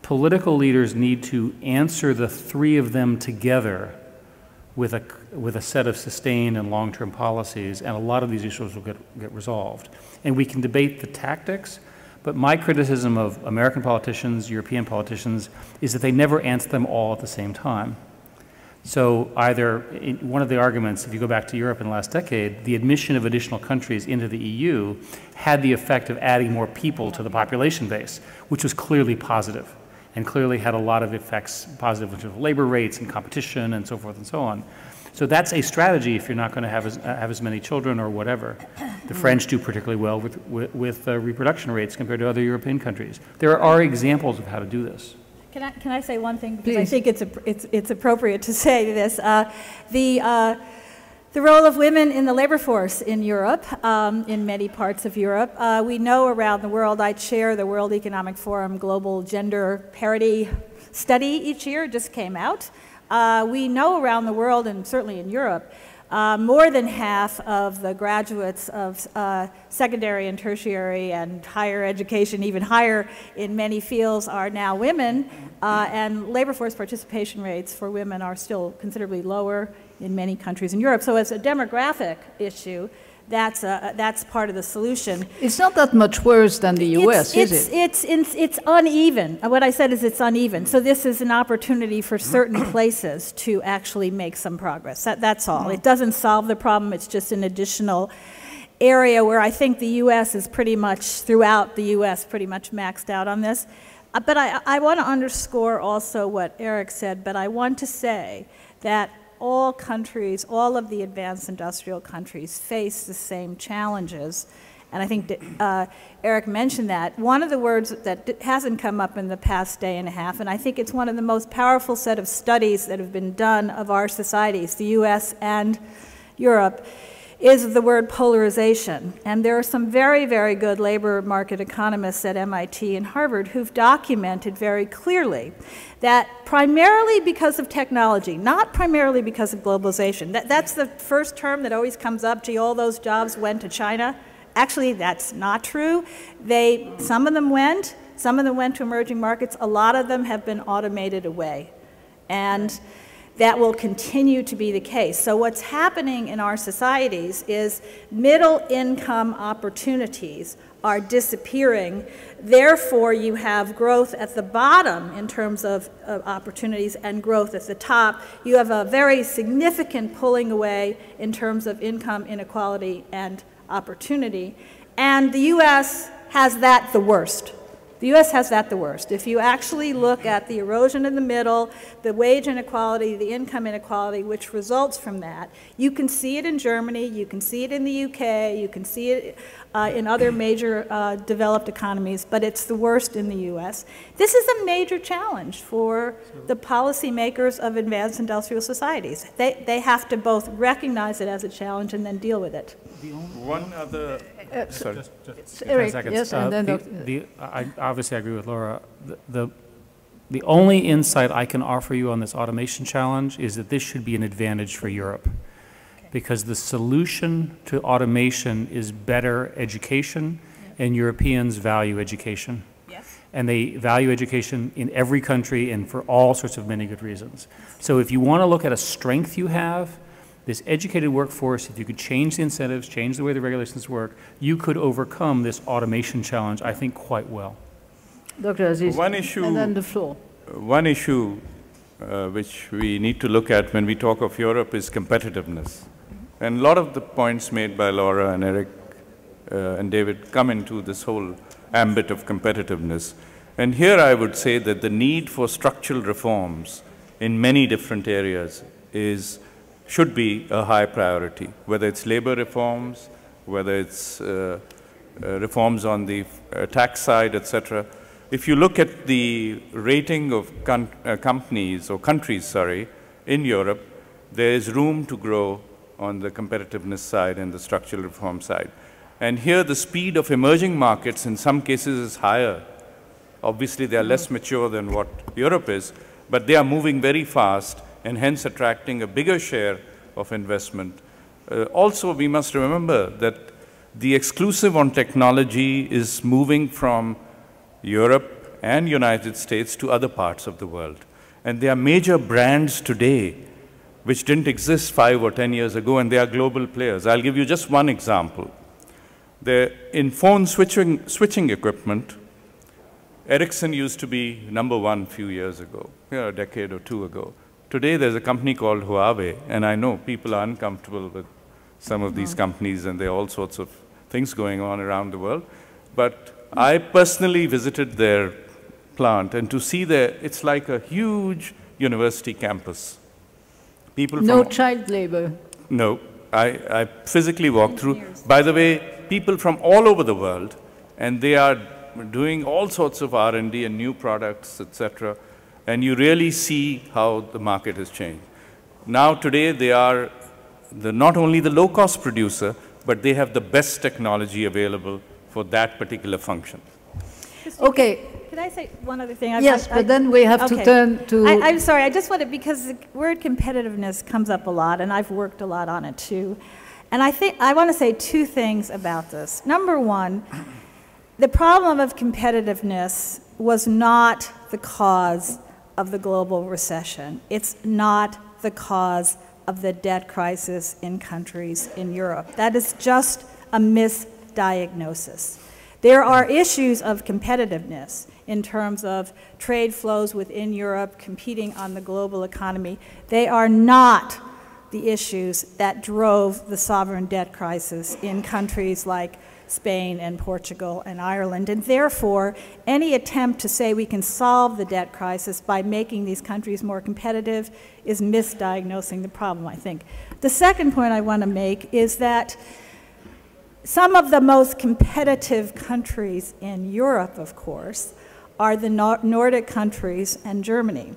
Political leaders need to answer the three of them together with a set of sustained and long-term policies, and a lot of these issues will get resolved. And we can debate the tactics, but my criticism of American politicians, European politicians, is that they never answer them all at the same time. So either, one of the arguments, if you go back to Europe in the last decade, the admission of additional countries into the EU had the effect of adding more people to the population base, which was clearly positive, and clearly had a lot of effects, positive in terms of labor rates and competition and so forth and so on. So that's a strategy if you're not going to have as many children or whatever. The French do particularly well with reproduction rates compared to other European countries. There are examples of how to do this. Can I say one thing? Because Please. I think it's appropriate to say this. The role of women in the labor force in Europe, in many parts of Europe, we know around the world. I chair the World Economic Forum Global Gender Parity Study each year, just came out. We know around the world, and certainly in Europe, more than half of the graduates of secondary and tertiary and higher education, even higher in many fields, are now women, and labor force participation rates for women are still considerably lower in many countries in Europe. So as a demographic issue, that's part of the solution. It's not that much worse than the US, is it? It's uneven. What I said is it's uneven. So this is an opportunity for certain places to actually make some progress. That's all. It doesn't solve the problem. It's just an additional area where I think the US is pretty much, throughout the US, pretty much maxed out on this. But I want to underscore also what Eric said, but I want to say that all countries, all of the advanced industrial countries face the same challenges. And I think that, Eric mentioned that. One of the words that hasn't come up in the past day and a half, and I think it's one of the most powerful set of studies that have been done of our societies, the US and Europe, is the word polarization. And there are some very, very good labor market economists at MIT and Harvard who've documented very clearly that primarily because of technology, not primarily because of globalization. That's the first term that always comes up, gee, all those jobs went to China. Actually, that's not true. Some of them went to emerging markets. A lot of them have been automated away. And that will continue to be the case. So what's happening in our societies is middle income opportunities are disappearing. Therefore, you have growth at the bottom in terms of opportunities and growth at the top. You have a very significant pulling away in terms of income inequality and opportunity. And the US has that the worst. The U.S. has that the worst. If you actually look at the erosion in the middle, the wage inequality, the income inequality, which results from that, you can see it in Germany, you can see it in the UK, you can see it in other major developed economies, but it's the worst in the U.S. This is a major challenge for the policymakers of advanced industrial societies. They have to both recognize it as a challenge and then deal with it. One other... sorry. Just Eric, 10 seconds. yes, and then obviously, I agree with Laura. The only insight I can offer you on this automation challenge is that this should be an advantage for Europe, because the solution to automation is better education, and Europeans value education. Yes. And they value education in every country and for all sorts of many good reasons. So if you want to look at a strength you have, this educated workforce, if you could change the incentives, change the way the regulations work, you could overcome this automation challenge, I think, quite well. Dr. Aziz, one issue, and then the floor. One issue which we need to look at when we talk of Europe is competitiveness. And a lot of the points made by Laura and Eric and David come into this whole ambit of competitiveness. And here I would say that the need for structural reforms in many different areas should be a high priority, whether it's labor reforms, whether it's reforms on the tax side, etc. If you look at the rating of companies or countries, sorry, in Europe, there is room to grow on the competitiveness side and the structural reform side. And here the speed of emerging markets in some cases is higher. Obviously, they are less mature than what Europe is, but they are moving very fast and hence attracting a bigger share of investment. Also, we must remember that the exclusive on technology is moving from Europe and United States to other parts of the world. And there are major brands today which didn't exist 5 or 10 years ago, and they are global players. I'll give you just one example. In phone switching equipment, Ericsson used to be #1 a few years ago, a decade or two ago. Today, there's a company called Huawei, and I know people are uncomfortable with some of these companies, and there are all sorts of things going on around the world. But I personally visited their plant, and to see it's like a huge university campus. People no child labor. No, I physically walked through. By the way, people from all over the world, and they are doing all sorts of R&D and new products, etc. And you really see how the market has changed. Now, today, they are not only the low-cost producer, but they have the best technology available for that particular function. Okay. Can I say one other thing? Yes, but then we have to turn to... I'm sorry, I just wanted, because the word competitiveness comes up a lot, and I've worked a lot on it too. And I want to say two things about this. Number one, the problem of competitiveness was not the cause of the global recession. It's not the cause of the debt crisis in countries in Europe. That is just a misdiagnosis. There are issues of competitiveness in terms of trade flows within Europe competing on the global economy. They are not the issues that drove the sovereign debt crisis in countries like Spain and Portugal and Ireland. And therefore, any attempt to say we can solve the debt crisis by making these countries more competitive is misdiagnosing the problem, I think. The second point I want to make is that some of the most competitive countries in Europe, of course, are the Nordic countries and Germany.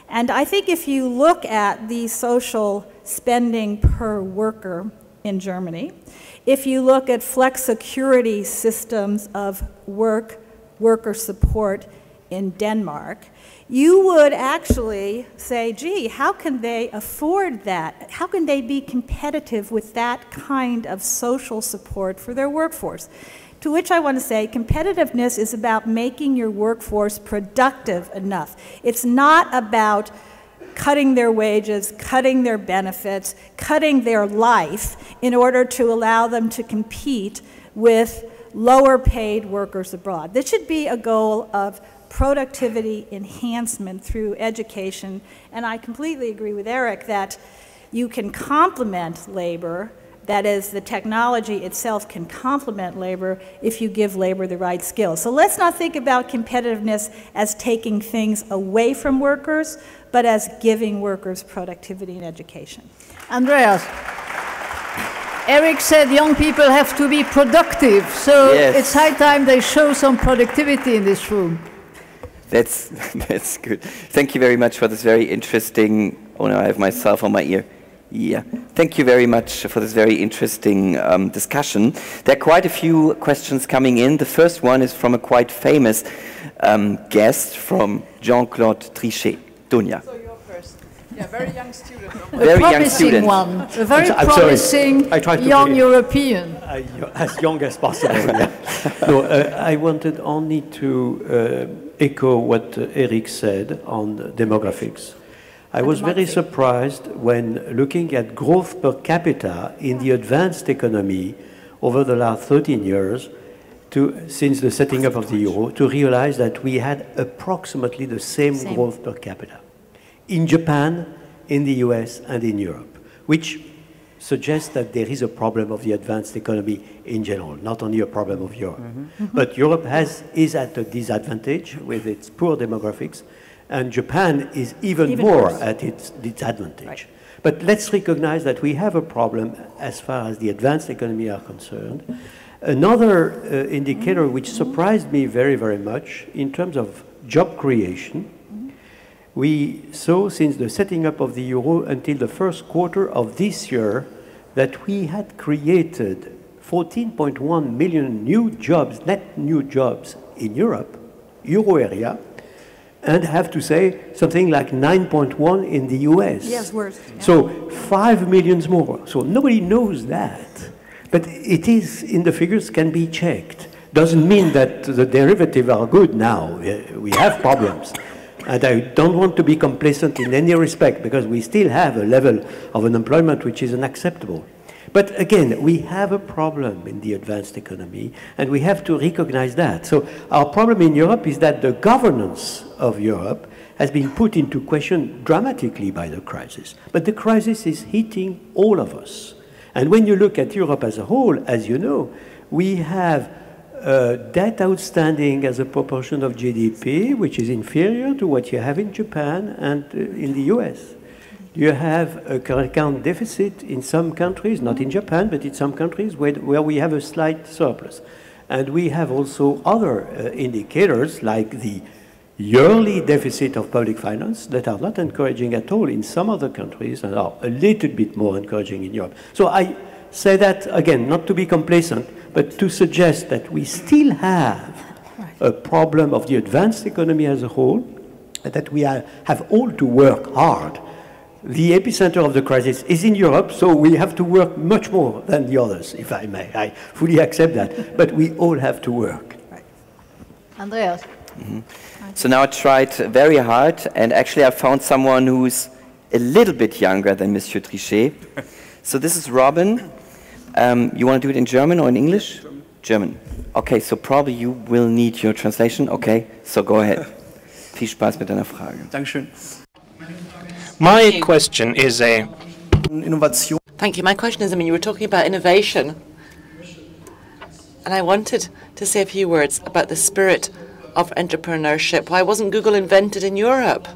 And I think if you look at the social spending per worker in Germany, if you look at flexicurity systems of worker support in Denmark, you would actually say, gee, how can they afford that? How can they be competitive with that kind of social support for their workforce? To which I want to say, competitiveness is about making your workforce productive enough. It's not about cutting their wages, cutting their benefits, cutting their life in order to allow them to compete with lower paid workers abroad. This should be a goal of productivity enhancement through education. And I completely agree with Eric that you can complement labor That is, the technology itself can complement labor if you give labor the right skills. So let's not think about competitiveness as taking things away from workers, but as giving workers productivity and education. Andreas, Eric said young people have to be productive, so it's high time they show some productivity in this room. That's good. Thank you very much for this very interesting, oh no, I have myself on my ear. Yeah, thank you very much for this very interesting discussion. There are quite a few questions coming in. The first one is from a quite famous guest, from Jean-Claude Trichet. Dunja. So you're first. Yeah, very young student. A promising one, a very promising young European. As young as possible, yeah. No, I wanted only to echo what Eric said on demographics. I was very surprised when looking at growth per capita in the advanced economy over the last 13 years, since the setting up of the euro, to realize that we had approximately the same growth per capita in Japan, in the US, and in Europe, which suggests that there is a problem of the advanced economy in general, not only a problem of Europe. But Europe is at a disadvantage with its poor demographics, and Japan is even more worse at its disadvantage. Right. But let's recognize that we have a problem as far as the advanced economy are concerned. Another indicator which surprised me very, very much in terms of job creation, we saw since the setting up of the euro until the first quarter of this year that we had created 14.1 million new jobs, net new jobs in Europe, euro area, and have to say something like 9.1 in the US. Yes, worse. Yeah. So 5 million more. So nobody knows that. But it is, in the figures, can be checked. Doesn't mean that the derivatives are good now. We have problems. And I don't want to be complacent in any respect, because we still have a level of unemployment which is unacceptable. But again, we have a problem in the advanced economy, and we have to recognize that. So our problem in Europe is that the governance of Europe has been put into question dramatically by the crisis. But the crisis is hitting all of us. And when you look at Europe as a whole, as you know, we have debt outstanding as a proportion of GDP, which is inferior to what you have in Japan and in the US. You have a current account deficit in some countries, not in Japan, but in some countries where we have a slight surplus. And we have also other indicators like the yearly deficit of public finance that are not encouraging at all in some other countries and are a little bit more encouraging in Europe. So I say that, again, not to be complacent, but to suggest that we still have a problem of the advanced economy as a whole, and that we have all to work hard. The epicenter of the crisis is in Europe, so we have to work much more than the others, if I may. I fully accept that, but we all have to work. Right. Andreas? So now I tried very hard, and actually I found someone who's a little bit younger than Monsieur Trichet. So this is Robin. You want to do it in German or in English? German. Okay, so probably you will need your translation. Okay, so go ahead. Viel Spaß mit deiner Frage. Dankeschön. My question is Thank you. My question is, you were talking about innovation, and I wanted to say a few words about the spirit of entrepreneurship. Why wasn't Google invented in Europe?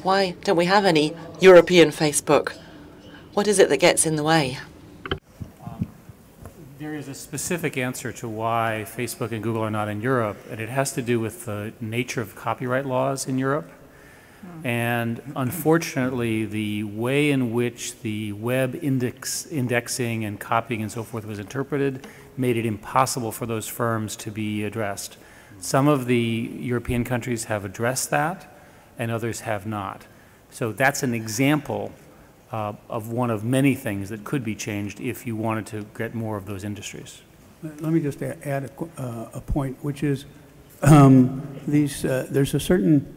Why don't we have any European Facebook? What is it that gets in the way? There is a specific answer to why Facebook and Google are not in Europe, and it has to do with the nature of copyright laws in Europe. And unfortunately, the way in which the web indexing and copying and so forth was interpreted made it impossible for those firms to be addressed. Some of the European countries have addressed that, and others have not. So that's an example of one of many things that could be changed if you wanted to get more of those industries. Let me just add a point, which is there's a certain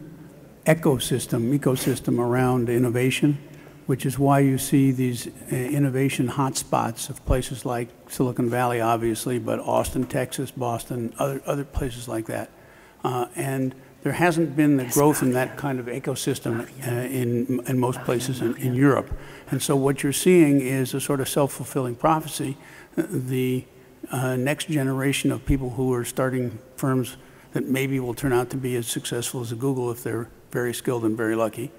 ecosystem around innovation, which is why you see these innovation hotspots of places like Silicon Valley, obviously, but Austin, Texas, Boston, other places like that. And there hasn't been the growth in that kind of ecosystem in most places in Europe. And so what you're seeing is a sort of self-fulfilling prophecy. The next generation of people who are starting firms that maybe will turn out to be as successful as a Google if they're very skilled and very lucky.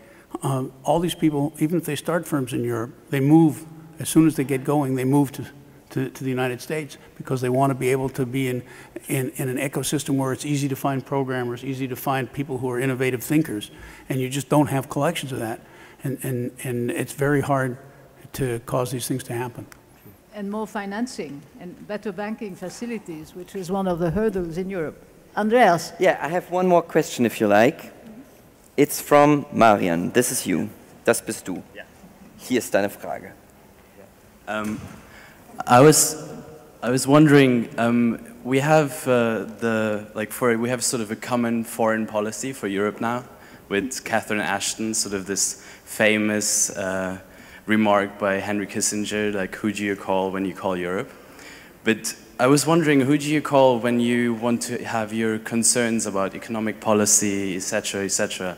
All these people, even if they start firms in Europe, they move, as soon as they get going, they move to the United States because they want to be able to be in an ecosystem where it's easy to find programmers, easy to find people who are innovative thinkers, and you just don't have collections of that. And it's very hard to cause these things to happen. And more financing and better banking facilities, which is one of the hurdles in Europe. Andreas? Yeah, I have one more question if you like. It's from Marian. This is you. Das bist du. Yeah. Hier ist deine Frage. I was wondering, we have we have sort of a common foreign policy for Europe now, with Catherine Ashton, sort of this famous remark by Henry Kissinger, like, who do you call when you call Europe? But I was wondering, who do you call when you want to have your concerns about economic policy, etc.,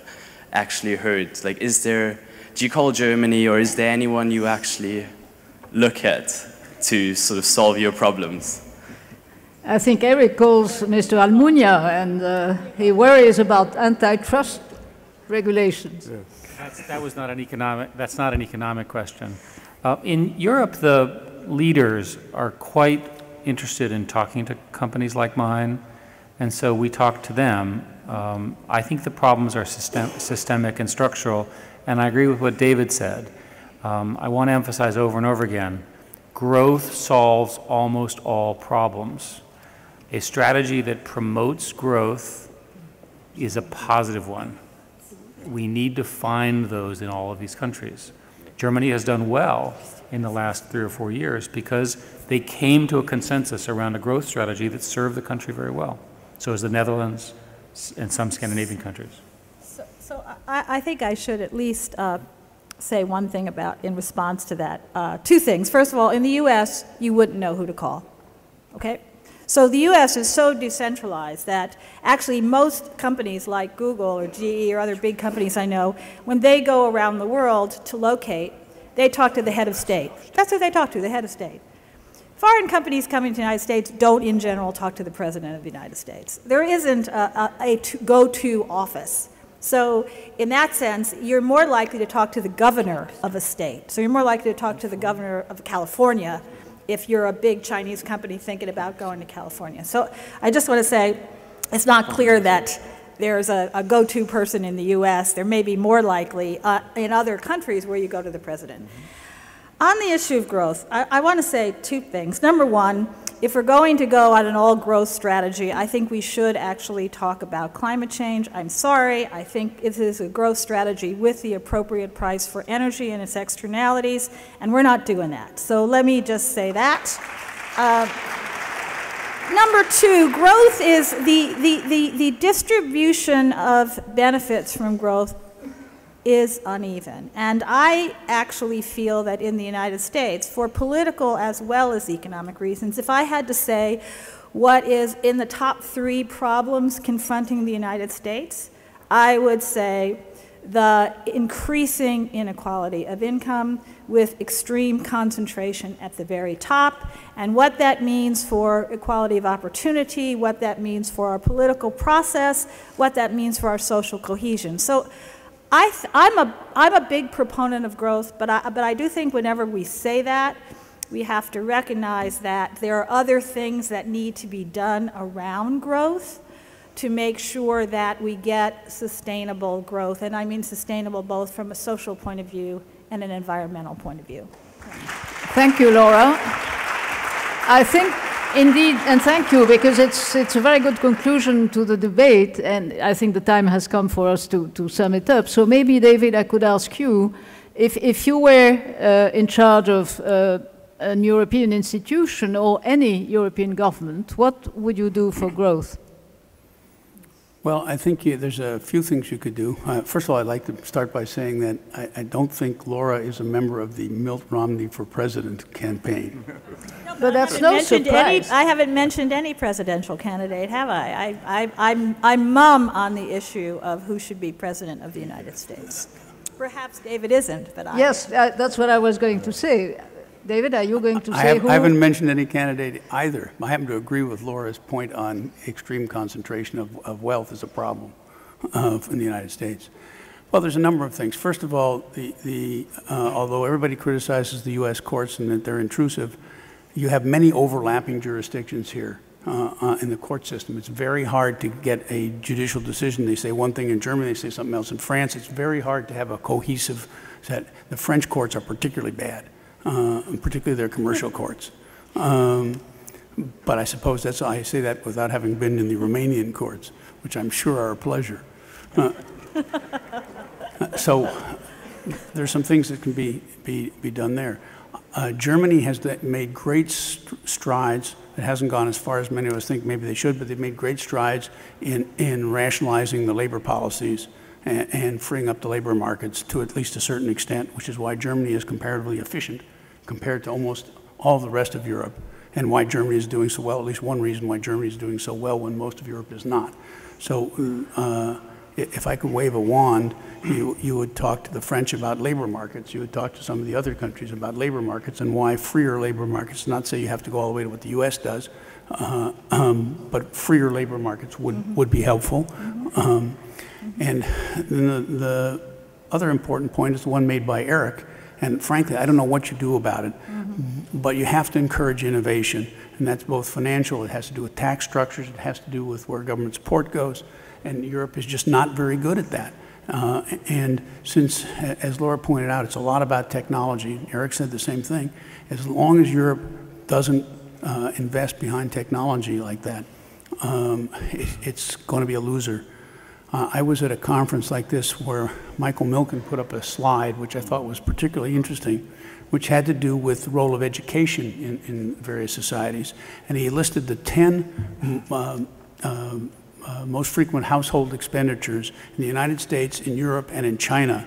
actually heard? Like, do you call Germany, or is there anyone you actually look at to sort of solve your problems? I think Eric calls Mr. Almunia, and he worries about antitrust regulations. Yes. That's not an economic question. In Europe, the leaders are quite interested in talking to companies like mine, and so we talk to them. I think the problems are systemic and structural, and I agree with what David said. I want to emphasize over and over again, growth solves almost all problems. A strategy that promotes growth is a positive one. We need to find those in all of these countries. Germany has done well in the last 3 or 4 years because they came to a consensus around a growth strategy that served the country very well. So has the Netherlands and some Scandinavian countries. So I think I should at least say one thing in response to that. 2 things. First of all, in the US, you wouldn't know who to call, okay? So the US is so decentralized that actually most companies like Google or GE or other big companies I know, when they go around the world to locate, they talk to the head of state. That's who they talk to, the head of state. Foreign companies coming to the United States don't in general talk to the President of the United States. There isn't a go-to office. So in that sense, you're more likely to talk to the governor of a state. So you're more likely to talk to the governor of California if you're a big Chinese company thinking about going to California. So I just want to say it's not clear that there's a go-to person in the US. There may be more likely in other countries where you go to the president. On the issue of growth, I want to say 2 things. Number one, if we're going to go on an all-growth strategy, I think we should actually talk about climate change. I'm sorry, I think it is a growth strategy with the appropriate price for energy and its externalities, and we're not doing that. So let me just say that. Number 2, growth is the distribution of benefits from growth is uneven. And I actually feel that in the United States, for political as well as economic reasons, if I had to say what is in the top 3 problems confronting the United States, I would say the increasing inequality of income with extreme concentration at the very top, and what that means for equality of opportunity, what that means for our political process, what that means for our social cohesion. So I'm a big proponent of growth, but I do think whenever we say that, we have to recognize that there are other things that need to be done around growth to make sure that we get sustainable growth. And I mean sustainable both from a social point of view and an environmental point of view. Thank you, Laura. I think indeed, and thank you, because it's a very good conclusion to the debate, and I think the time has come for us to sum it up. So maybe, David, I could ask you, if you were in charge of an European institution or any European government, what would you do for growth? Well, I think there's a few things you could do. First of all, I'd like to start by saying that I don't think Laura is a member of the Mitt Romney for President campaign. No, but that's no surprise. I haven't mentioned any presidential candidate, have I? I'm mum on the issue of who should be President of the United States. Perhaps David isn't, but I Yes, that's what I was going to say. David, are you going to say who? I haven't mentioned any candidate either. I happen to agree with Laura's point on extreme concentration of wealth as a problem in the United States. Well, there's a number of things. First of all, although everybody criticizes the U.S. courts and that they're intrusive, you have many overlapping jurisdictions here in the court system. It's very hard to get a judicial decision. They say one thing in Germany, they say something else in France. It's very hard to have a cohesive set. The French courts are particularly bad. Particularly their commercial courts. But I suppose I say that without having been in the Romanian courts, which I'm sure are a pleasure. So there's some things that can be done there. Germany has made great strides. It hasn't gone as far as many of us think maybe they should, but they've made great strides in rationalizing the labor policies and freeing up the labor markets to at least a certain extent, which is why Germany is comparatively efficient compared to almost all the rest of Europe, and why Germany is doing so well, at least one reason why Germany is doing so well when most of Europe is not. So if I could wave a wand, you would talk to the French about labor markets, you would talk to some of the other countries about labor markets and why freer labor markets, not say you have to go all the way to what the US does, but freer labor markets would be helpful. And the other important point is the one made by Eric, and frankly, I don't know what you do about it, but you have to encourage innovation, and that's both financial, it has to do with tax structures, it has to do with where government support goes, and Europe is just not very good at that. And since, as Laura pointed out, it's a lot about technology, Eric said the same thing, as long as Europe doesn't invest behind technology like that, it's going to be a loser. I was at a conference like this where Michael Milken put up a slide, which I thought was particularly interesting, which had to do with the role of education in various societies. And he listed the 10 most frequent household expenditures in the United States, in Europe, and in China.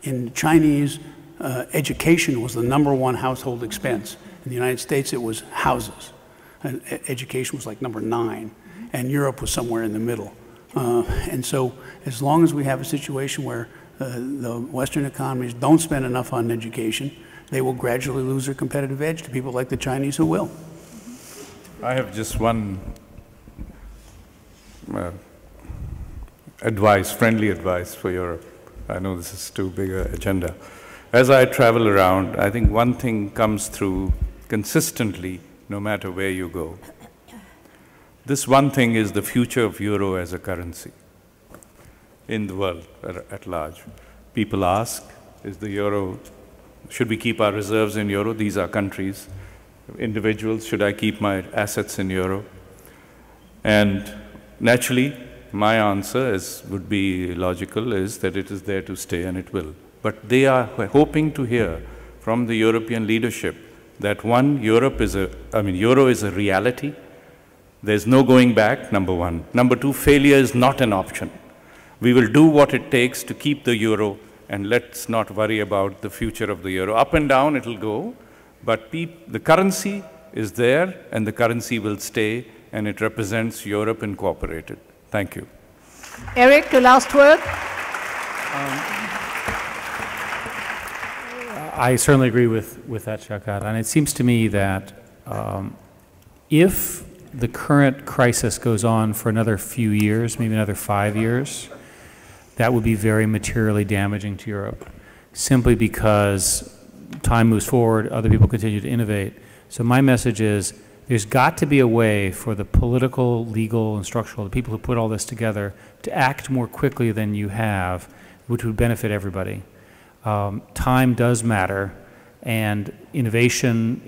In Chinese, education was the #1 household expense. In the United States, it was houses. And education was like number 9, and Europe was somewhere in the middle. And so as long as we have a situation where the Western economies don't spend enough on education, they will gradually lose their competitive edge to people like the Chinese who will. I have just one advice, friendly advice for Europe. I know this is too big an agenda. As I travel around, I think one thing comes through consistently, no matter where you go. This one thing is the future of euro as a currency in the world at large. People ask, is the euro, should we keep our reserves in euro? These are countries. Individuals, should I keep my assets in euro? And naturally, my answer would be logical, is that it is there to stay and it will. But they are hoping to hear from the European leadership that one, euro is a reality. There's no going back, #1. #2, failure is not an option. We will do what it takes to keep the euro, and let's not worry about the future of the euro. Up and down it'll go, but the currency is there, and the currency will stay, and it represents Europe incorporated. Thank you. Eric, the last word. I certainly agree with that, Shaukat. And it seems to me that if the current crisis goes on for another few years, maybe another 5 years, that would be very materially damaging to Europe, simply because time moves forward, other people continue to innovate. So my message is, there's got to be a way for the political, legal, and structural, the people who put all this together, to act more quickly than you have, which would benefit everybody. Time does matter, and innovation,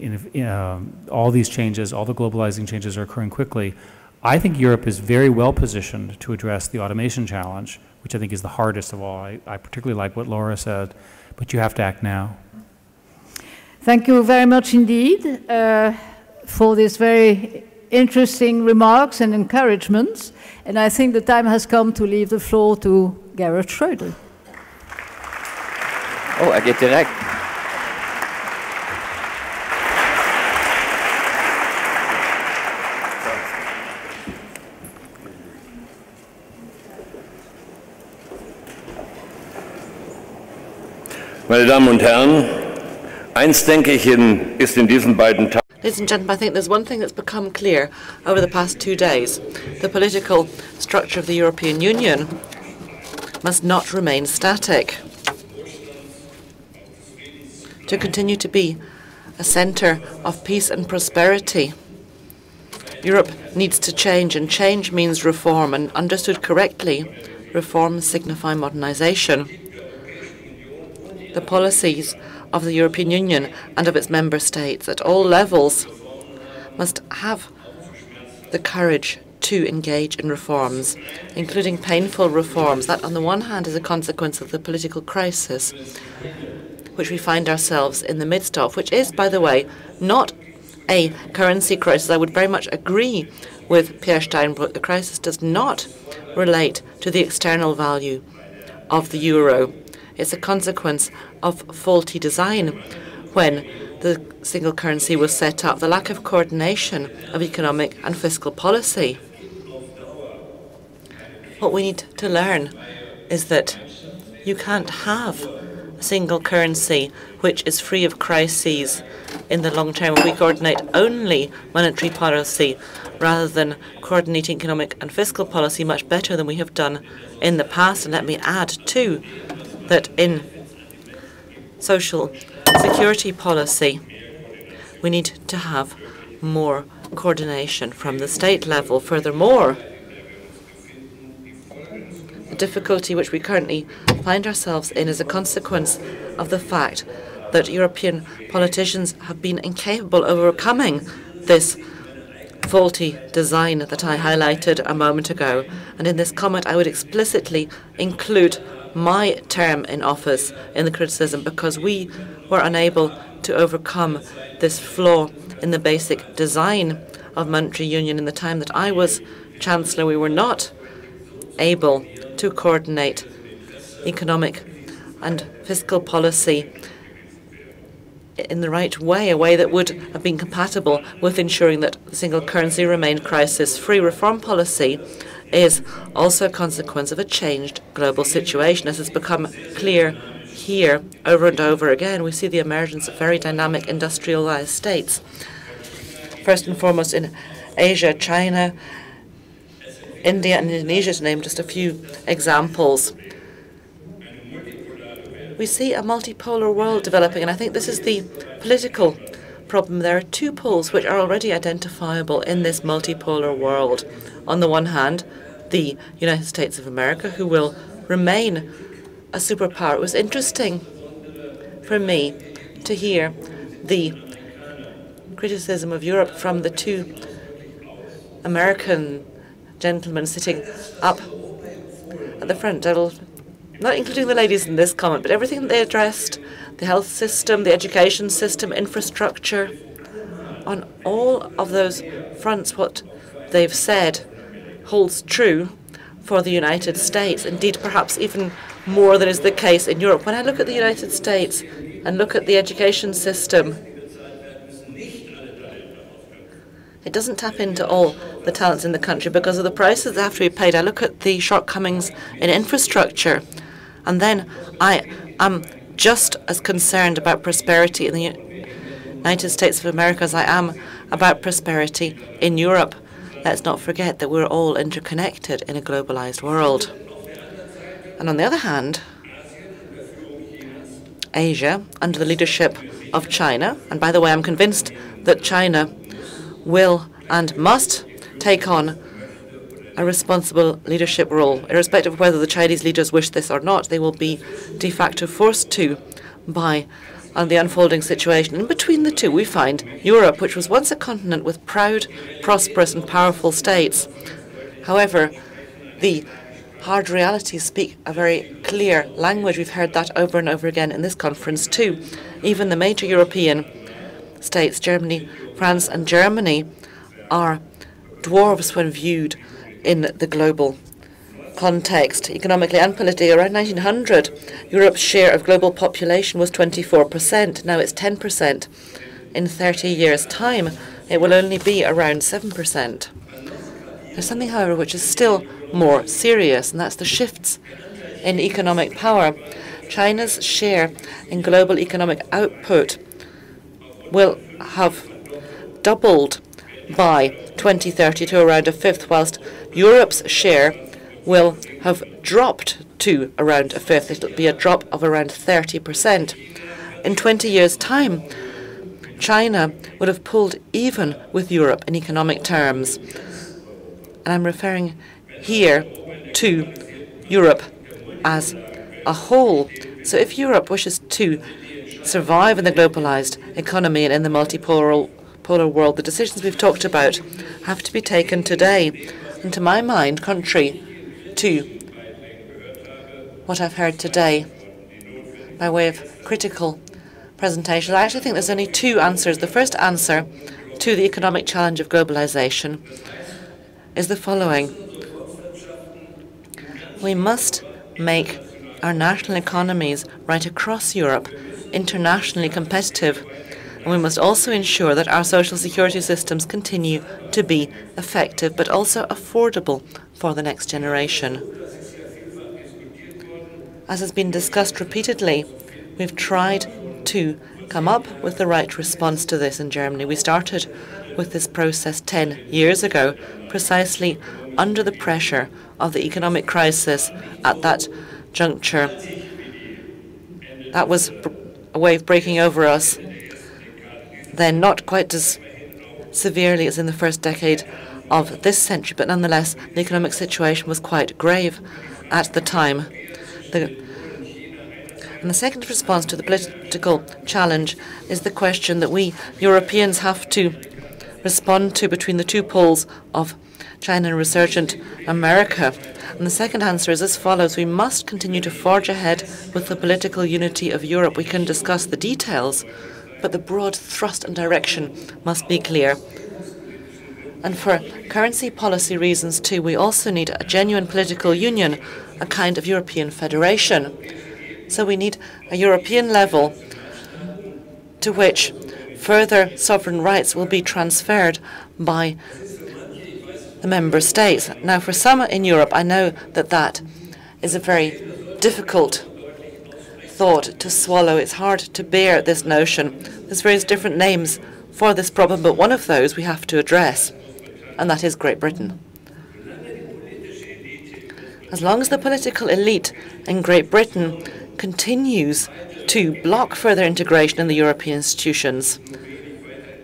all these changes, all the globalizing changes are occurring quickly. I think Europe is very well positioned to address the automation challenge, which I think is the hardest of all. I particularly like what Laura said, but you have to act now. Thank you very much indeed for this very interesting remarks and encouragements. And I think the time has come to leave the floor to Gerhard Schröder. Oh, er geht direkt. Meine Damen und Herren, eins denke ich ist in diesen beiden Tagen. Ladies and gentlemen, I think there's one thing that's become clear over the past 2 days. The political structure of the European Union must not remain static. To continue to be a centre of peace and prosperity, Europe needs to change, and change means reform, and understood correctly, reforms signify modernization. The policies of the European Union and of its member states at all levels must have the courage to engage in reforms, including painful reforms. That, on the one hand, is a consequence of the political crisis which we find ourselves in the midst of, which is, by the way, not a currency crisis. I would very much agree with Pierre Steinbrück. The crisis does not relate to the external value of the euro. It's a consequence of faulty design when the single currency was set up, the lack of coordination of economic and fiscal policy. What we need to learn is that you can't have a single currency which is free of crises in the long term. We coordinate only monetary policy rather than coordinating economic and fiscal policy much better than we have done in the past. And let me add, too, that in social security policy, we need to have more coordination from the state level. Furthermore, the difficulty which we currently find ourselves in is a consequence of the fact that European politicians have been incapable of overcoming this faulty design that I highlighted a moment ago. And in this comment, I would explicitly include my term in office in the criticism, because we were unable to overcome this flaw in the basic design of monetary union in the time that I was Chancellor. We were not able to coordinate economic and fiscal policy in the right way, a way that would have been compatible with ensuring that the single currency remained crisis-free. Reform policy is also a consequence of a changed global situation. As has become clear here over and over again, we see the emergence of very dynamic industrialized states. First and foremost in Asia, China, India and Indonesia, to name just a few examples. We see a multipolar world developing, and I think this is the political problem. There are two poles which are already identifiable in this multipolar world. On the one hand, the United States of America, who will remain a superpower. It was interesting for me to hear the criticism of Europe from the two American gentlemen sitting up at the front. Not including the ladies in this comment, but everything they addressed, the health system, the education system, infrastructure, on all of those fronts, what they've said holds true for the United States, indeed perhaps even more than is the case in Europe. When I look at the United States and look at the education system, it doesn't tap into all the talents in the country because of the prices that have to be paid. I look at the shortcomings in infrastructure, and then I am just as concerned about prosperity in the United States of America as I am about prosperity in Europe. Let's not forget that we're all interconnected in a globalized world. And on the other hand, Asia, under the leadership of China, and by the way, I'm convinced that China will and must take on a responsible leadership role. Irrespective of whether the Chinese leaders wish this or not, they will be de facto forced to by the unfolding situation. In between the two, we find Europe, which was once a continent with proud, prosperous and powerful states. However, the hard realities speak a very clear language. We've heard that over and over again in this conference too. Even the major European states, Germany, France and Germany, are dwarfs when viewed in the global context, economically and politically. Around 1900, Europe's share of global population was 24%. Now it's 10%. In 30 years' time, it will only be around 7%. There's something, however, which is still more serious, and that's the shifts in economic power. China's share in global economic output will have doubled by 2030 to around a fifth, whilst Europe's share will have dropped to around a fifth. It'll be a drop of around 30%. In 20 years' time, China would have pulled even with Europe in economic terms. And I'm referring here to Europe as a whole. So if Europe wishes to survive in the globalized economy and in the multipolar world, the decisions we've talked about have to be taken today. And to my mind, contrary to what I've heard today by way of critical presentation, I actually think there's only two answers. The first answer to the economic challenge of globalization is the following. We must make our national economies right across Europe internationally competitive, and we must also ensure that our social security systems continue to be effective but also affordable for the next generation. As has been discussed repeatedly, we've tried to come up with the right response to this in Germany. We started with this process 10 years ago, precisely under the pressure of the economic crisis at that juncture. That was a wave breaking over us, then not quite as severely as in the first decade of this century, but nonetheless the economic situation was quite grave at the time. And the second response to the political challenge is the question that we Europeans have to respond to between the two poles of China and resurgent America. And the second answer is as follows. We must continue to forge ahead with the political unity of Europe. We can discuss the details, but the broad thrust and direction must be clear. And for currency policy reasons too, we also need a genuine political union, a kind of European federation. So we need a European level to which further sovereign rights will be transferred by the member states. Now, for some in Europe, I know that that is a very difficult thought to swallow. It's hard to bear this notion. There's various different names for this problem, but one of those we have to address, and that is Great Britain. As long as the political elite in Great Britain continues to block further integration in the European institutions,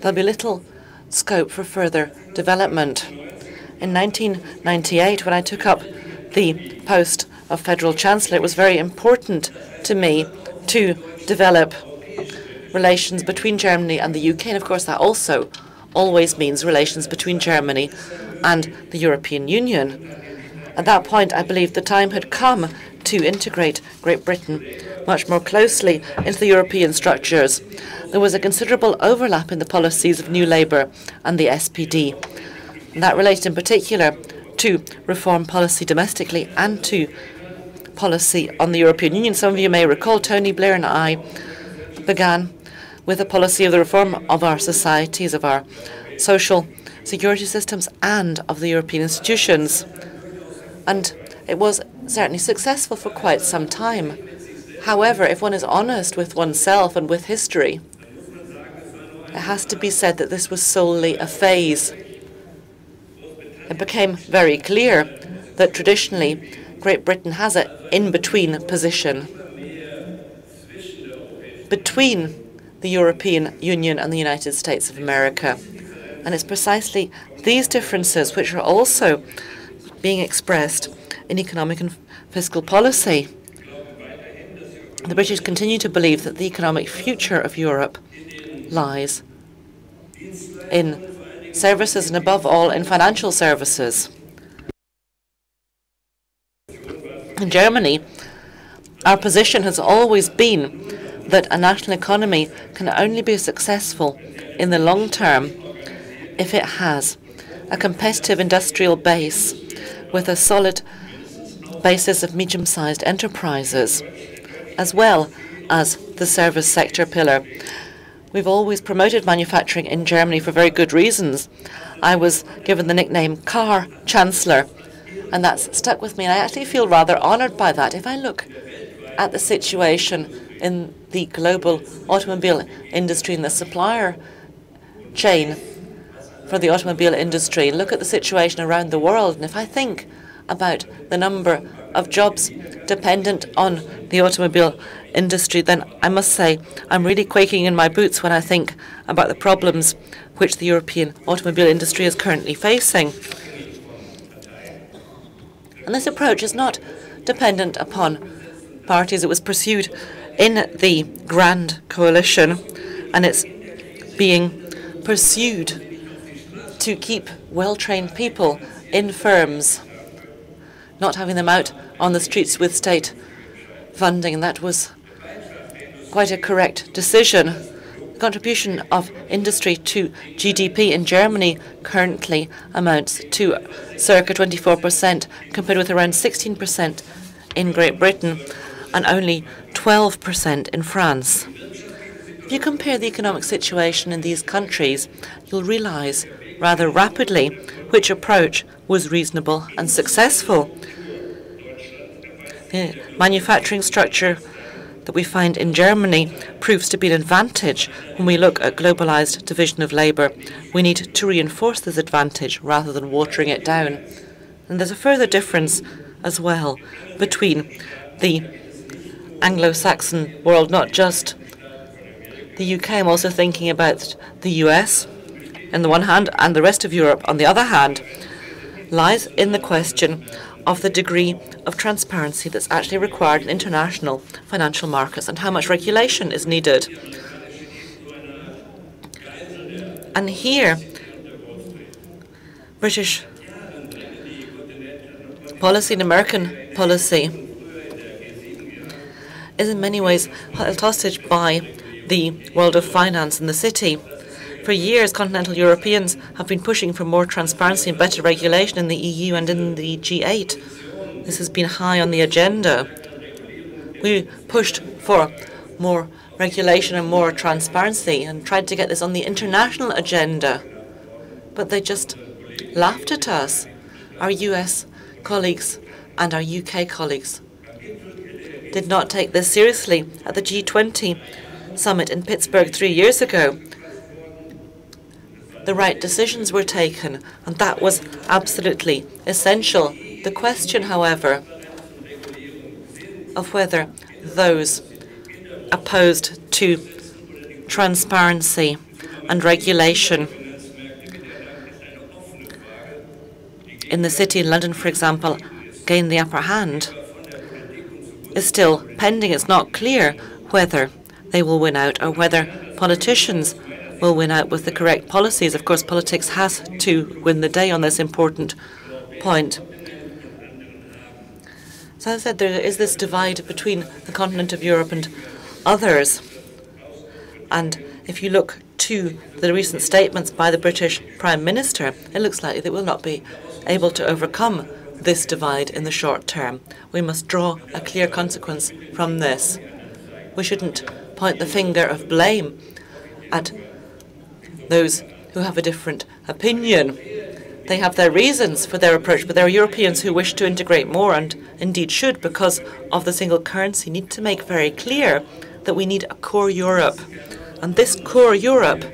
there'll be little scope for further development. In 1998, when I took up the post of Federal Chancellor, it was very important to me to develop relations between Germany and the UK. And of course, that also always means relations between Germany and the European Union. At that point, I believed the time had come to integrate Great Britain much more closely into the European structures. There was a considerable overlap in the policies of New Labour and the SPD. And that related in particular to reform policy domestically and to policy on the European Union. Some of you may recall Tony Blair and I began with a policy of the reform of our societies, of our social security systems and of the European institutions. And it was certainly successful for quite some time. However, if one is honest with oneself and with history, it has to be said that this was solely a phase. It became very clear that traditionally Great Britain has an in-between position between the European Union and the United States of America. And it's precisely these differences which are also being expressed in economic and fiscal policy. The British continue to believe that the economic future of Europe lies in services and above all in financial services. In Germany, our position has always been that a national economy can only be successful in the long term if it has a competitive industrial base with a solid basis of medium-sized enterprises, as well as the service sector pillar. We've always promoted manufacturing in Germany for very good reasons. I was given the nickname Car Chancellor, and that's stuck with me, and I actually feel rather honoured by that. If I look at the situation in the global automobile industry and the supplier chain for the automobile industry, look at the situation around the world, and if I think about the number of jobs dependent on the automobile industry, then I must say I'm really quaking in my boots when I think about the problems which the European automobile industry is currently facing. And this approach is not dependent upon parties. It was pursued in the Grand Coalition, and it's being pursued to keep well-trained people in firms, not having them out on the streets with state funding, and that was quite a correct decision. The contribution of industry to GDP in Germany currently amounts to circa 24%, compared with around 16% in Great Britain and only 12% in France. If you compare the economic situation in these countries, you'll realize rather rapidly which approach was reasonable and successful. The manufacturing structure that we find in Germany proves to be an advantage when we look at globalized division of labour. We need to reinforce this advantage rather than watering it down. And there's a further difference as well between the Anglo-Saxon world, not just the UK. I'm also thinking about the US on the one hand and the rest of Europe on the other hand, lies in the question of the degree of transparency that's actually required in international financial markets and how much regulation is needed. And here, British policy and American policy is in many ways held hostage by the world of finance and the city. For years, continental Europeans have been pushing for more transparency and better regulation in the EU and in the G8. This has been high on the agenda. We pushed for more regulation and more transparency and tried to get this on the international agenda. But they just laughed at us. Our US colleagues and our UK colleagues did not take this seriously at the G20 summit in Pittsburgh 3 years ago. The right decisions were taken, and that was absolutely essential. The question, however, of whether those opposed to transparency and regulation in the city in London, for example, gain the upper hand is still pending. It's not clear whether they will win out or whether politicians will win out with the correct policies. Of course, politics has to win the day on this important point. So as I said, there is this divide between the continent of Europe and others. And if you look to the recent statements by the British Prime Minister, it looks likely they will not be able to overcome this divide in the short term. We must draw a clear consequence from this. We shouldn't point the finger of blame at those who have a different opinion. They have their reasons for their approach, but there are Europeans who wish to integrate more and indeed should, because of the single currency, need to make very clear that we need a core Europe. And this core Europe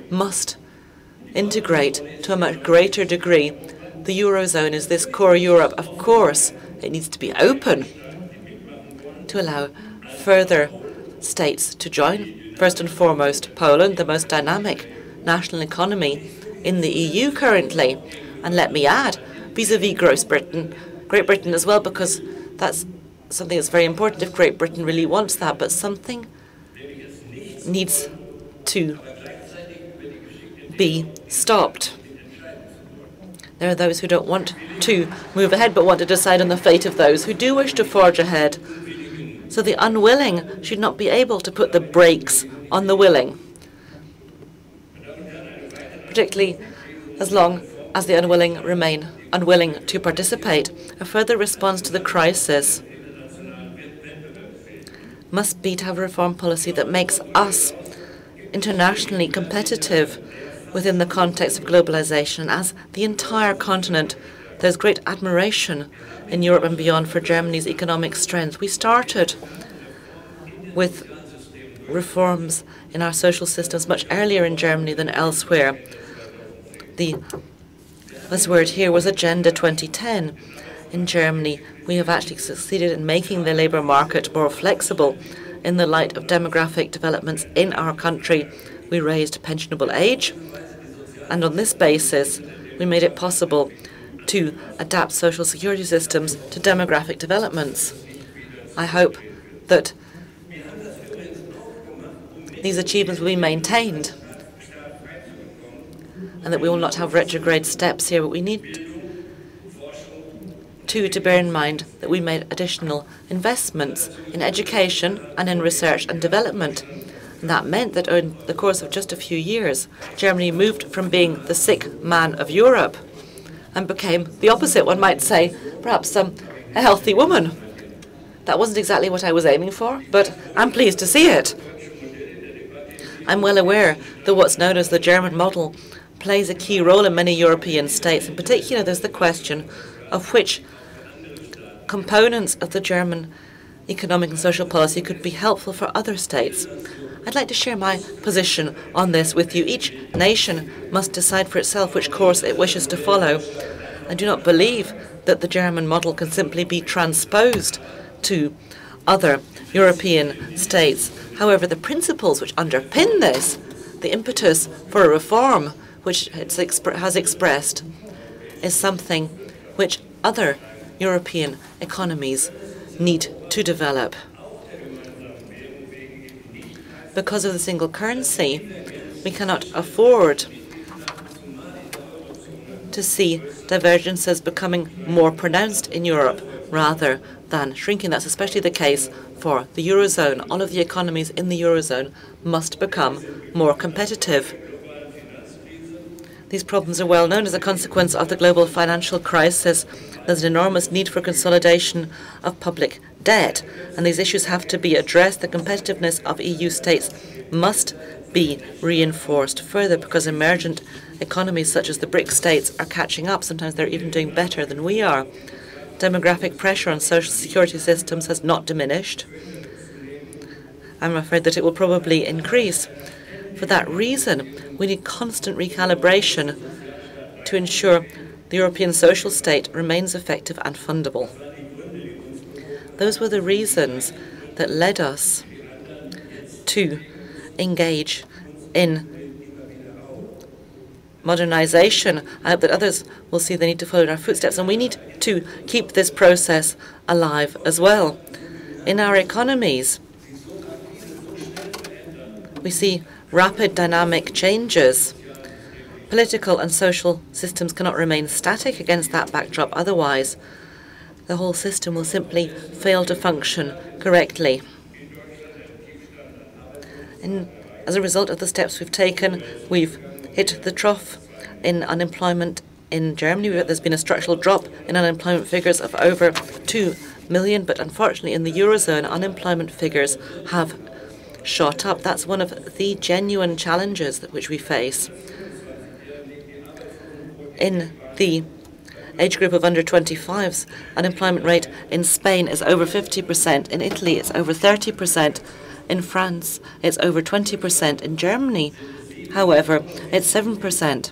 must integrate to a much greater degree. The Eurozone is this core Europe. Of course, it needs to be open to allow further states to join. First and foremost, Poland, the most dynamic national economy in the EU currently. And let me add, vis-à-vis Great Britain as well, because that's something that's very important if Great Britain really wants that. But something needs to be stopped. There are those who don't want to move ahead but want to decide on the fate of those who do wish to forge ahead. So the unwilling should not be able to put the brakes on the willing, particularly as long as the unwilling remain unwilling to participate. A further response to the crisis must be to have a reform policy that makes us internationally competitive within the context of globalization. As the entire continent, there's great admiration in Europe and beyond for Germany's economic strength. We started with reforms in our social systems much earlier in Germany than elsewhere. The buzzword here was Agenda 2010. In Germany, we have actually succeeded in making the labour market more flexible in the light of demographic developments in our country. We raised pensionable age, and on this basis, we made it possible to adapt social security systems to demographic developments. I hope that these achievements will be maintained and that we will not have retrograde steps here, but we need to bear in mind that we made additional investments in education and in research and development. And that meant that in the course of just a few years, Germany moved from being the sick man of Europe and became the opposite, one might say, perhaps a healthy woman. That wasn't exactly what I was aiming for, but I'm pleased to see it. I'm well aware that what's known as the German model plays a key role in many European states. In particular, there's the question of which components of the German economic and social policy could be helpful for other states. I'd like to share my position on this with you. Each nation must decide for itself which course it wishes to follow. I do not believe that the German model can simply be transposed to other European states. However, the principles which underpin this, the impetus for a reform which it has expressed, is something which other European economies need to develop. Because of the single currency, we cannot afford to see divergences becoming more pronounced in Europe rather than shrinking. That's especially the case for the Eurozone. All of the economies in the Eurozone must become more competitive. These problems are well known as a consequence of the global financial crisis. There's an enormous need for consolidation of public debt, and these issues have to be addressed. The competitiveness of EU states must be reinforced further because emergent economies such as the BRIC states are catching up. Sometimes they're even doing better than we are. Demographic pressure on social security systems has not diminished. I'm afraid that it will probably increase. For that reason, we need constant recalibration to ensure the European social state remains effective and fundable. Those were the reasons that led us to engage in modernization. I hope that others will see the need to follow in our footsteps, and we need to keep this process alive as well. In our economies, we see rapid dynamic changes. Political and social systems cannot remain static against that backdrop, otherwise the whole system will simply fail to function correctly. And as a result of the steps we've taken, we've hit the trough in unemployment in Germany. There's been a structural drop in unemployment figures of over 2 million, but unfortunately in the Eurozone, unemployment figures have shot up. That's one of the genuine challenges which we face. In the age group of under 25s, unemployment rate in Spain is over 50%. In Italy, it's over 30%. In France, it's over 20%. In Germany, however, it's 7%.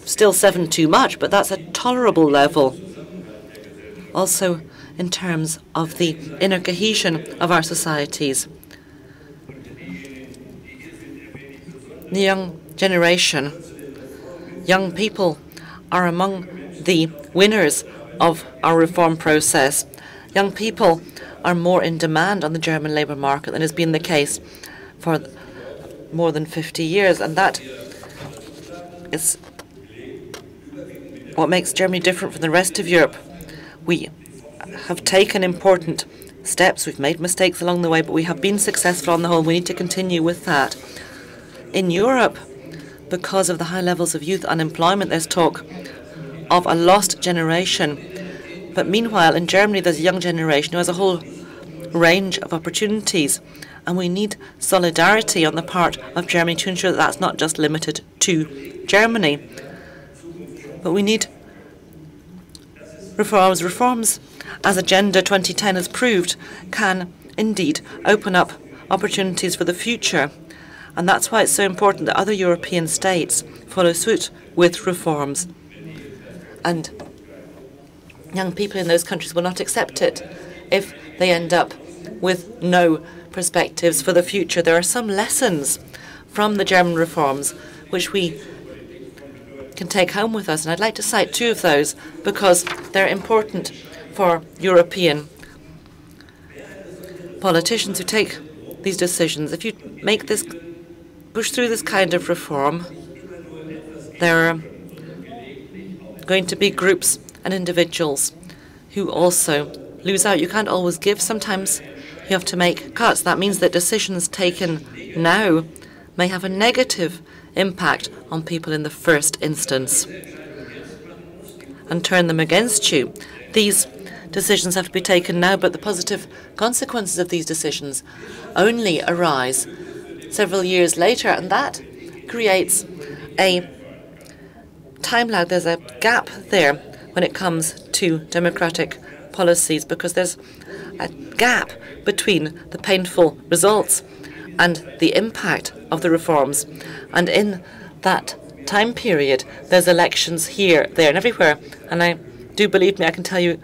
Still 7 too much, but that's a tolerable level. Also, in terms of the inner cohesion of our societies. The young generation, young people, are among the winners of our reform process. Young people are more in demand on the German labour market than has been the case for more than 50 years, and that is what makes Germany different from the rest of Europe. We have taken important steps. We've made mistakes along the way, but we have been successful on the whole. We need to continue with that. In Europe, because of the high levels of youth unemployment, there's talk of a lost generation. But meanwhile, in Germany, there's a young generation who has a whole range of opportunities, and we need solidarity on the part of Germany to ensure that that's not just limited to Germany. But we need reforms. Reforms, as Agenda 2010 has proved, can indeed open up opportunities for the future. And that's why it's so important that other European states follow suit with reforms. And young people in those countries will not accept it if they end up with no perspectives for the future. There are some lessons from the German reforms which we can take home with us, and I'd like to cite two of those because they're important for European politicians who take these decisions. If you push through this kind of reform, there are going to be groups and individuals who also lose out. You can't always give. Sometimes you have to make cuts. That means that decisions taken now may have a negative impact on people in the first instance and turn them against you. These decisions have to be taken now, but the positive consequences of these decisions only arise several years later, and that creates a time lag. There's a gap there when it comes to democratic policies, because there's a gap between the painful results and the impact of the reforms. And in that time period, there's elections here, there, and everywhere. And I do believe me, I can tell you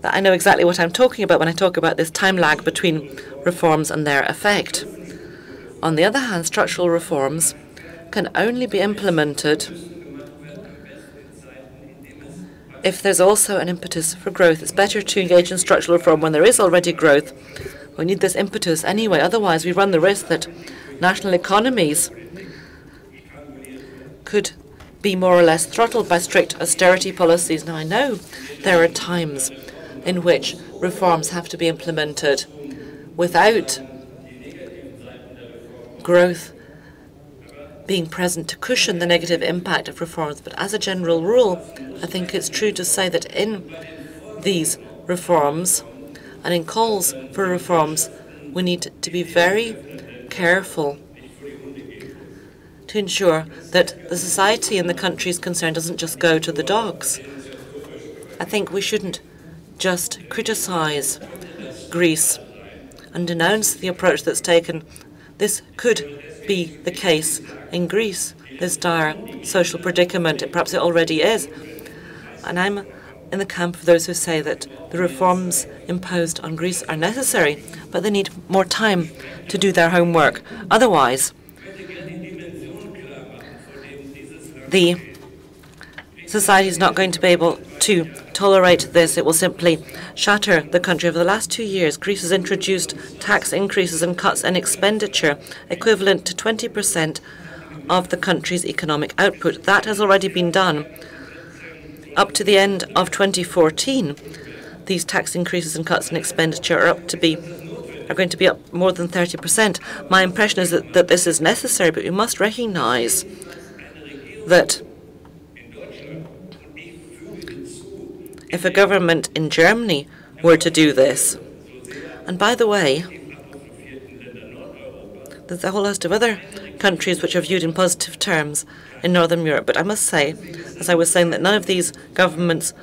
that I know exactly what I'm talking about when I talk about this time lag between reforms and their effect. On the other hand, structural reforms can only be implemented if there's also an impetus for growth. It's better to engage in structural reform when there is already growth. We need this impetus anyway, otherwise we run the risk that national economies could be more or less throttled by strict austerity policies. Now, I know there are times in which reforms have to be implemented without growth being present to cushion the negative impact of reforms. But as a general rule, I think it's true to say that in these reforms and in calls for reforms, we need to be very careful to ensure that the society in the countries concerned doesn't just go to the dogs. I think we shouldn't just criticize Greece and denounce the approach that's taken. This could be the case in Greece, this dire social predicament. Perhaps it already is. And I'm in the camp of those who say that the reforms imposed on Greece are necessary, but they need more time to do their homework. Otherwise, the society is not going to be able to tolerate this. It will simply shatter the country. Over the last 2 years, Greece has introduced tax increases and cuts in expenditure equivalent to 20% of the country's economic output. That has already been done. Up to the end of 2014, these tax increases and cuts in expenditure are going to be up more than 30%. My impression is that this is necessary, but we must recognize that if a government in Germany were to do this, and by the way, there's a whole host of other countries which are viewed in positive terms in Northern Europe, but I must say, as I was saying, that none of these governments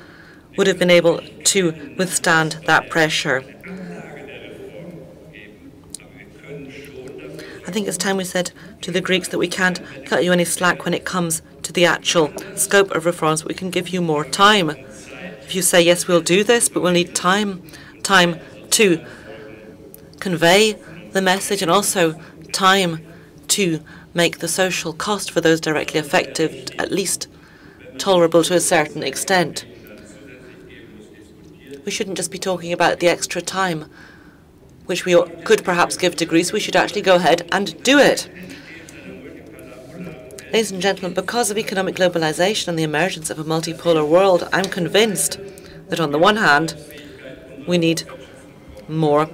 would have been able to withstand that pressure. I think it's time we said to the Greeks that we can't cut you any slack when it comes to the actual scope of reforms, but we can give you more time. If you say, yes, we'll do this, but we'll need time to convey the message and also time to make the social cost for those directly affected at least tolerable to a certain extent. We shouldn't just be talking about the extra time which we could perhaps give to Greece. We should actually go ahead and do it. Ladies and gentlemen, because of economic globalization and the emergence of a multipolar world, I'm convinced that on the one hand, we need more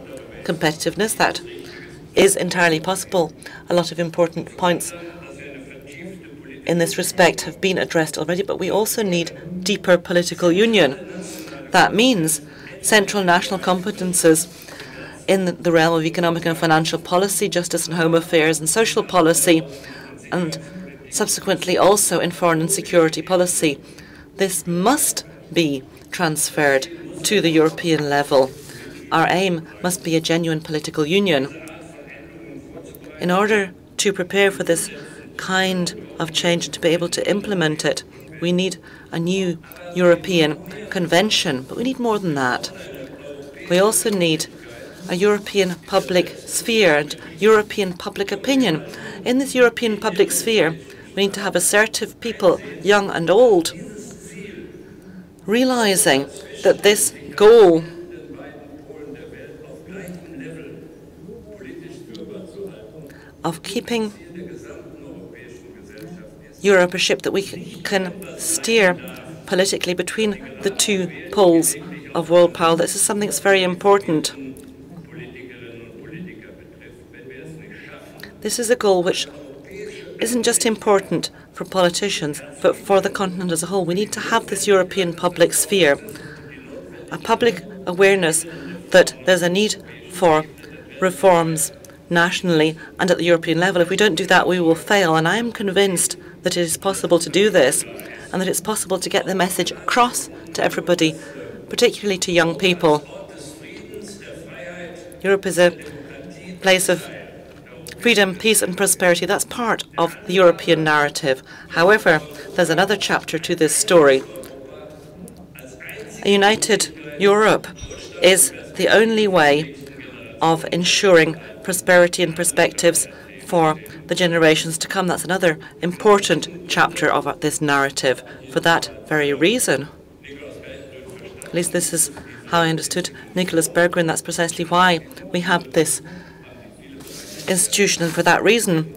competitiveness. That is entirely possible. A lot of important points in this respect have been addressed already, but we also need deeper political union. That means central national competences in the realm of economic and financial policy, justice and home affairs and social policy, and subsequently also in foreign and security policy. This must be transferred to the European level. Our aim must be a genuine political union. In order to prepare for this kind of change and to be able to implement it, we need a new European convention, but we need more than that. We also need a European public sphere and European public opinion. In this European public sphere, we need to have assertive people, young and old, realizing that this goal of keeping Europe a ship that we can steer politically between the two poles of world power, this is something that's very important. This is a goal which isn't just important for politicians, but for the continent as a whole. We need to have this European public sphere, a public awareness that there's a need for reforms nationally and at the European level. If we don't do that, we will fail. And I am convinced that it is possible to do this and that it's possible to get the message across to everybody, particularly to young people. Europe is a place of freedom, peace and prosperity. That's part of the European narrative. However, there's another chapter to this story. A united Europe is the only way of ensuring prosperity and perspectives for the generations to come. That's another important chapter of this narrative. For that very reason, at least this is how I understood Nicholas Berggren, that's precisely why we have this institution, and for that reason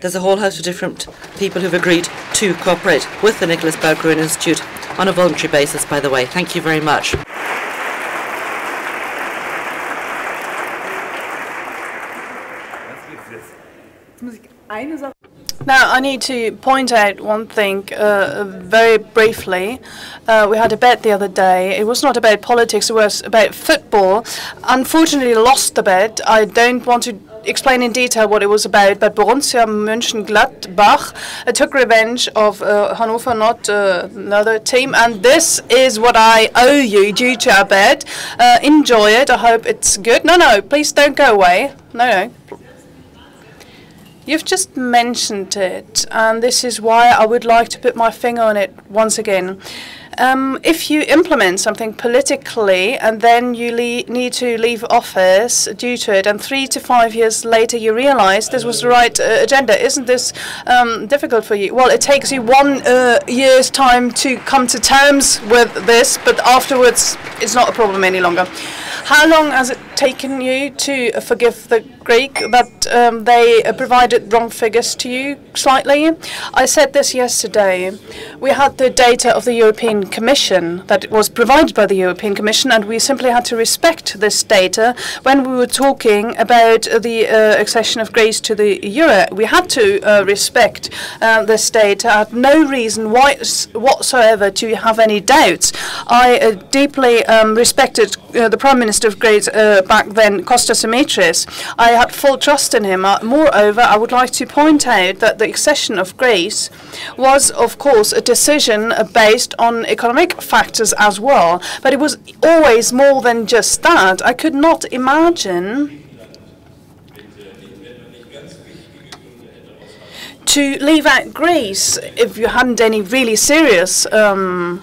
there's a whole host of different people who've agreed to cooperate with the Nicholas Berggren Institute on a voluntary basis, by the way. Thank you very much. Now, I need to point out one thing very briefly. We had a bet the other day. It was not about politics, it was about football. Unfortunately, lost the bet. I don't want to explain in detail what it was about, but Borussia Mönchengladbach took revenge of Hannover, not another team, and this is what I owe you due to our bet. Enjoy it. I hope it's good. No, please don't go away. No. You've just mentioned it, and this is why I would like to put my finger on it once again. If you implement something politically and then you need to leave office due to it, and 3 to 5 years later you realize this was the right agenda, isn't this difficult for you? Well, it takes you 1 year's time to come to terms with this, but afterwards it's not a problem any longer. How long has it taken you to forgive the Greek that they provided wrong figures to you slightly? I said this yesterday. We had the data of the European Commission that was provided by the European Commission, and we simply had to respect this data when we were talking about the accession of Greece to the euro. We had to respect this data. I had no reason whatsoever to have any doubts. I deeply respected the Prime Minister of Greece back then, Kostas Dimitris. I had full trust in him. Moreover, I would like to point out that the accession of Greece was, of course, a decision based on economic factors as well. But it was always more than just that. I could not imagine to leave out Greece if you hadn't any really serious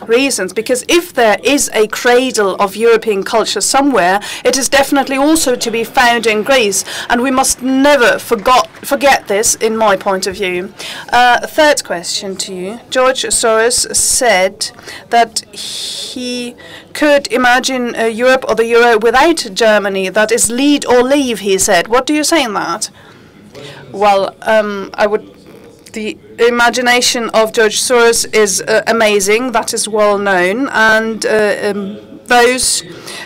reasons, because if there is a cradle of European culture somewhere, it is definitely also to be found in Greece, and we must never forget this, in my point of view. Third question to you. George Soros said that he could imagine Europe or the euro without Germany. That is lead or leave, he said. What do you say in that? Well, the imagination of George Soros is amazing. That is well known, and those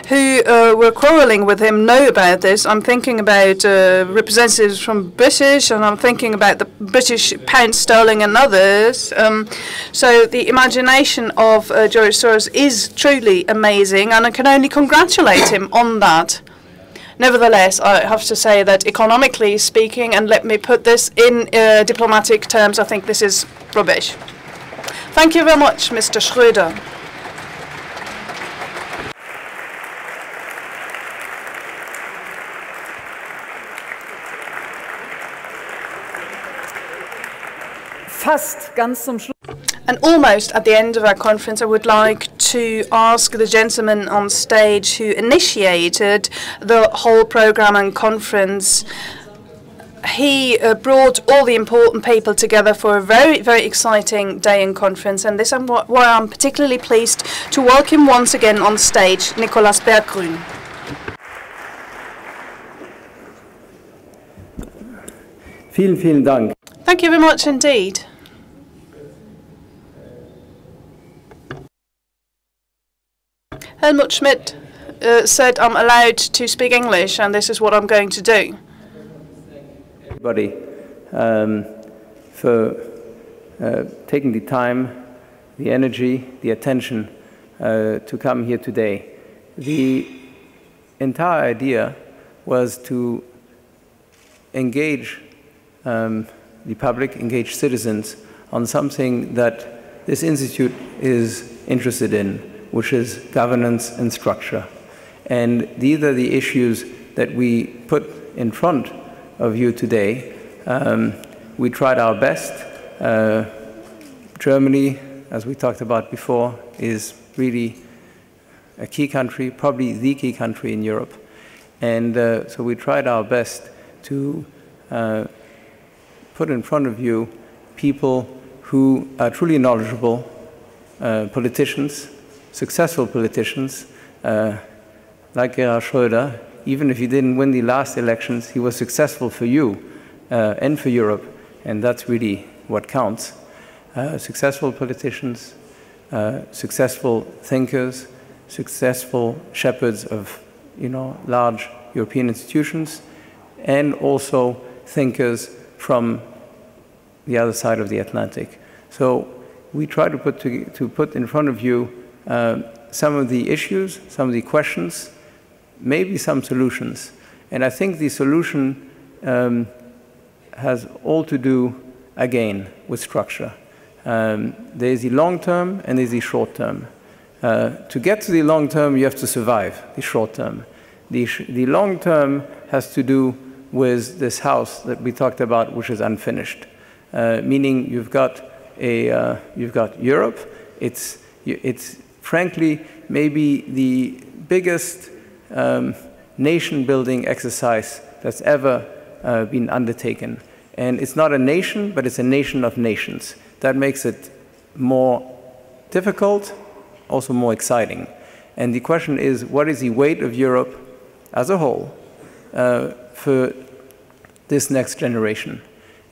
who were quarrelling with him know about this. I'm thinking about representatives from British, and I'm thinking about the British pound sterling and others. So the imagination of George Soros is truly amazing, and I can only congratulate him on that. Nevertheless, I have to say that economically speaking, and let me put this in diplomatic terms, I think this is rubbish. Thank you very much, Mr. Schröder. Fast ganz zum Schluss. And almost at the end of our conference, I would like to ask the gentleman on stage who initiated the whole program and conference. He brought all the important people together for a very, very exciting day in conference, and this is why I'm particularly pleased to welcome once again on stage Nicolas Berggruen. Vielen, vielen Dank. Thank you very much indeed. Helmut Schmidt said I'm allowed to speak English, and this is what I'm going to do. Everybody for taking the time, the energy, the attention to come here today. The entire idea was to engage the public, engage citizens on something that this institute is interested in, which is governance and structure. And these are the issues that we put in front of you today. We tried our best. Germany, as we talked about before, is really a key country, probably the key country in Europe. And so we tried our best to put in front of you people who are truly knowledgeable, politicians, successful politicians, like Gerhard Schröder. Even if he didn't win the last elections, he was successful for you and for Europe, and that's really what counts. Successful politicians, successful thinkers, successful shepherds of, large European institutions, and also thinkers from the other side of the Atlantic. So we try to put in front of you some of the issues, some of the questions, maybe some solutions. And I think the solution has all to do, again, with structure. There's the long term and there's the short term. To get to the long term, you have to survive the short term. The long term has to do with this house that we talked about, which is unfinished. Meaning you've got Europe. It's frankly maybe the biggest nation-building exercise that's ever been undertaken. And it's not a nation, but it's a nation of nations. That makes it more difficult, also more exciting. And the question is, what is the weight of Europe as a whole for this next generation?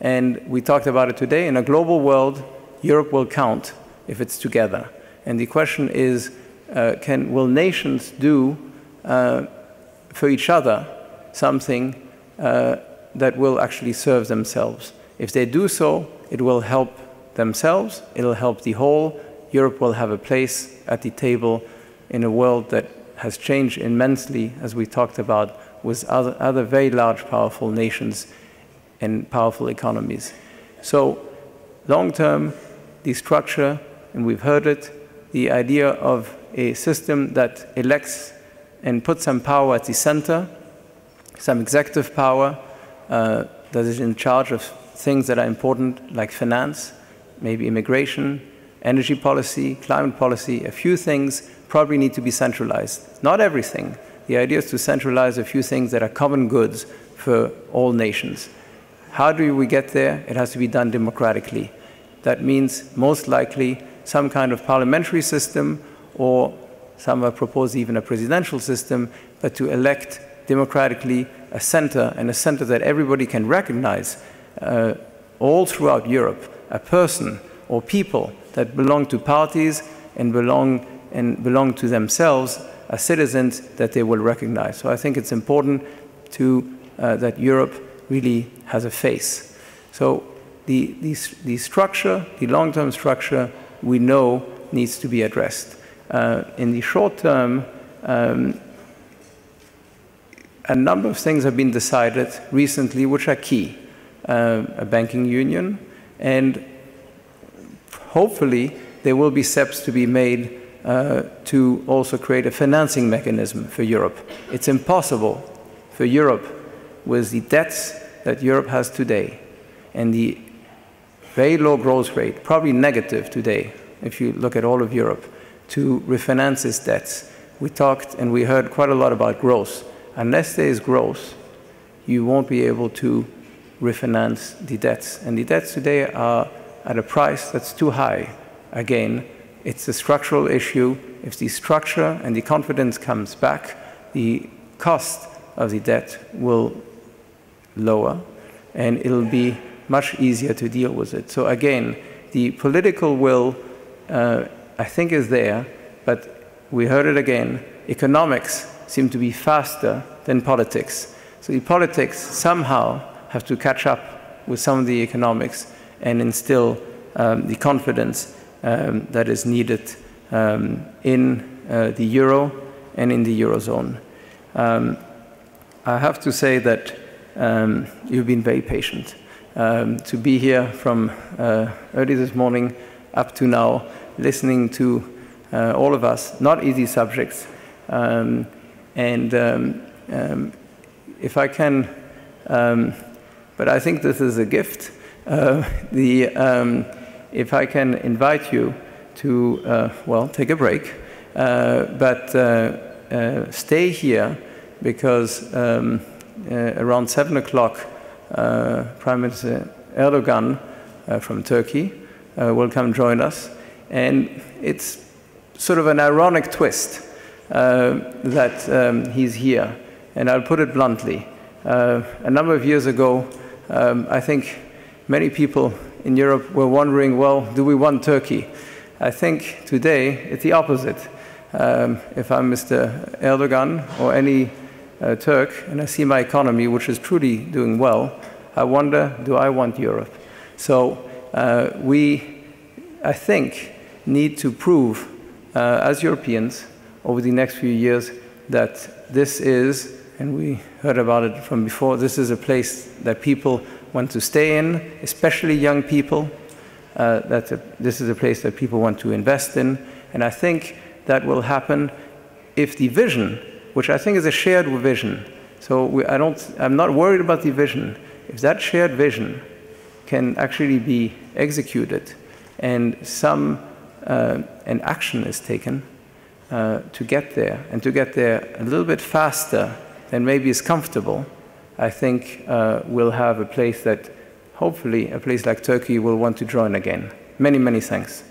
And we talked about it today. In a global world, Europe will count if it's together. And the question is, will nations do for each other something that will actually serve themselves? If they do so, it will help themselves, it'll help the whole. Europe will have a place at the table in a world that has changed immensely, as we talked about, with other very large, powerful nations and powerful economies. So long term, the structure, and we've heard it, the idea of a system that elects and puts some power at the center, some executive power that is in charge of things that are important like finance, maybe immigration, energy policy, climate policy. A few things probably need to be centralized. Not everything. The idea is to centralize a few things that are common goods for all nations. How do we get there? It has to be done democratically. That means most likely some kind of parliamentary system, or some have proposed even a presidential system, but to elect democratically a center, and a center that everybody can recognize all throughout Europe, a person or people that belong to parties and belong to themselves, as citizens that they will recognize. So I think it's important that Europe really has a face. So the structure, the long-term structure, we know needs to be addressed. In the short term, a number of things have been decided recently which are key. A banking union, and hopefully there will be steps to be made to also create a financing mechanism for Europe. It's impossible for Europe, with the debts that Europe has today and the very low growth rate, probably negative today if you look at all of Europe, to refinance its debts. We talked and we heard quite a lot about growth. Unless there is growth, you won't be able to refinance the debts. And the debts today are at a price that's too high. Again, it's a structural issue. If the structure and the confidence comes back, the cost of the debt will lower, and it'll be much easier to deal with it. So again, the political will, I think, is there, but we heard it again, economics seem to be faster than politics. So the politics somehow have to catch up with some of the economics and instill the confidence that is needed in the euro and in the eurozone. I have to say that you've been very patient. To be here from early this morning up to now, listening to all of us, not easy subjects. If I can, but I think this is a gift. If I can invite you to, well, take a break, but stay here because around 7 o'clock, Prime Minister Erdogan from Turkey will come join us. And it's sort of an ironic twist that he's here. And I'll put it bluntly. A number of years ago, I think many people in Europe were wondering, well, do we want Turkey? I think today it's the opposite. If I'm Mr. Erdogan or any Turk, and I see my economy, which is truly doing well, I wonder, do I want Europe? So we, I think, need to prove as Europeans over the next few years that this is, and we heard about it from before, this is a place that people want to stay in, especially young people. This is a place that people want to invest in. And I think that will happen if the vision, which I think is a shared vision, so I'm not worried about the vision. If that shared vision can actually be executed and an action is taken to get there, and to get there a little bit faster than maybe is comfortable, I think we'll have a place that, hopefully, a place like Turkey will want to join again. Many, many thanks.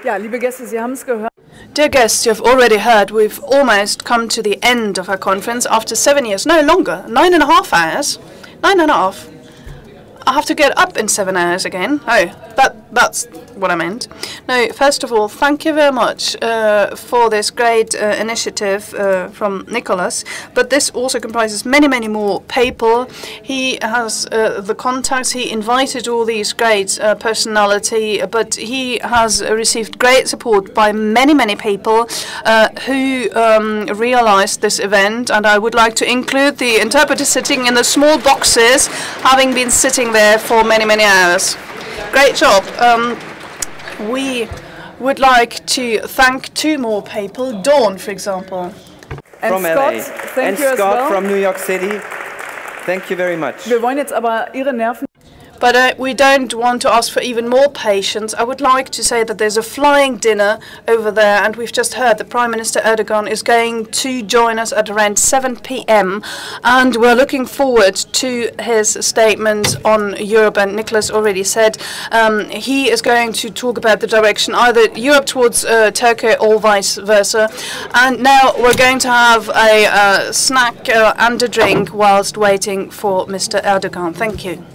Ja, liebe Gäste, Sie haben es gehört. Dear guests, you have already heard we've almost come to the end of our conference after 7 years, no longer, 9.5 hours, 9.5. I have to get up in 7 hours again. Oh, that's what I meant. No, first of all, thank you very much for this great initiative from Nicholas. But this also comprises many, many more people. He has the contacts. He invited all these great personality, but he has received great support by many, many people who realized this event. And I would like to include the interpreters sitting in the small boxes, having been sitting there for many, many hours. Great job. We would like to thank 2 more people. Dawn, for example. And from Scott, LA. Thank And you Scott as well. from New York City. Thank you very much. Wir wollen jetzt aber Ihre Nerven. But we don't want to ask for even more patience. I would like to say that there's a flying dinner over there, and we've just heard that Prime Minister Erdogan is going to join us at around 7 p.m. and we're looking forward to his statements on Europe. And Nicholas already said he is going to talk about the direction either Europe towards Turkey or vice versa. And now we're going to have a snack and a drink whilst waiting for Mr. Erdogan. Thank you.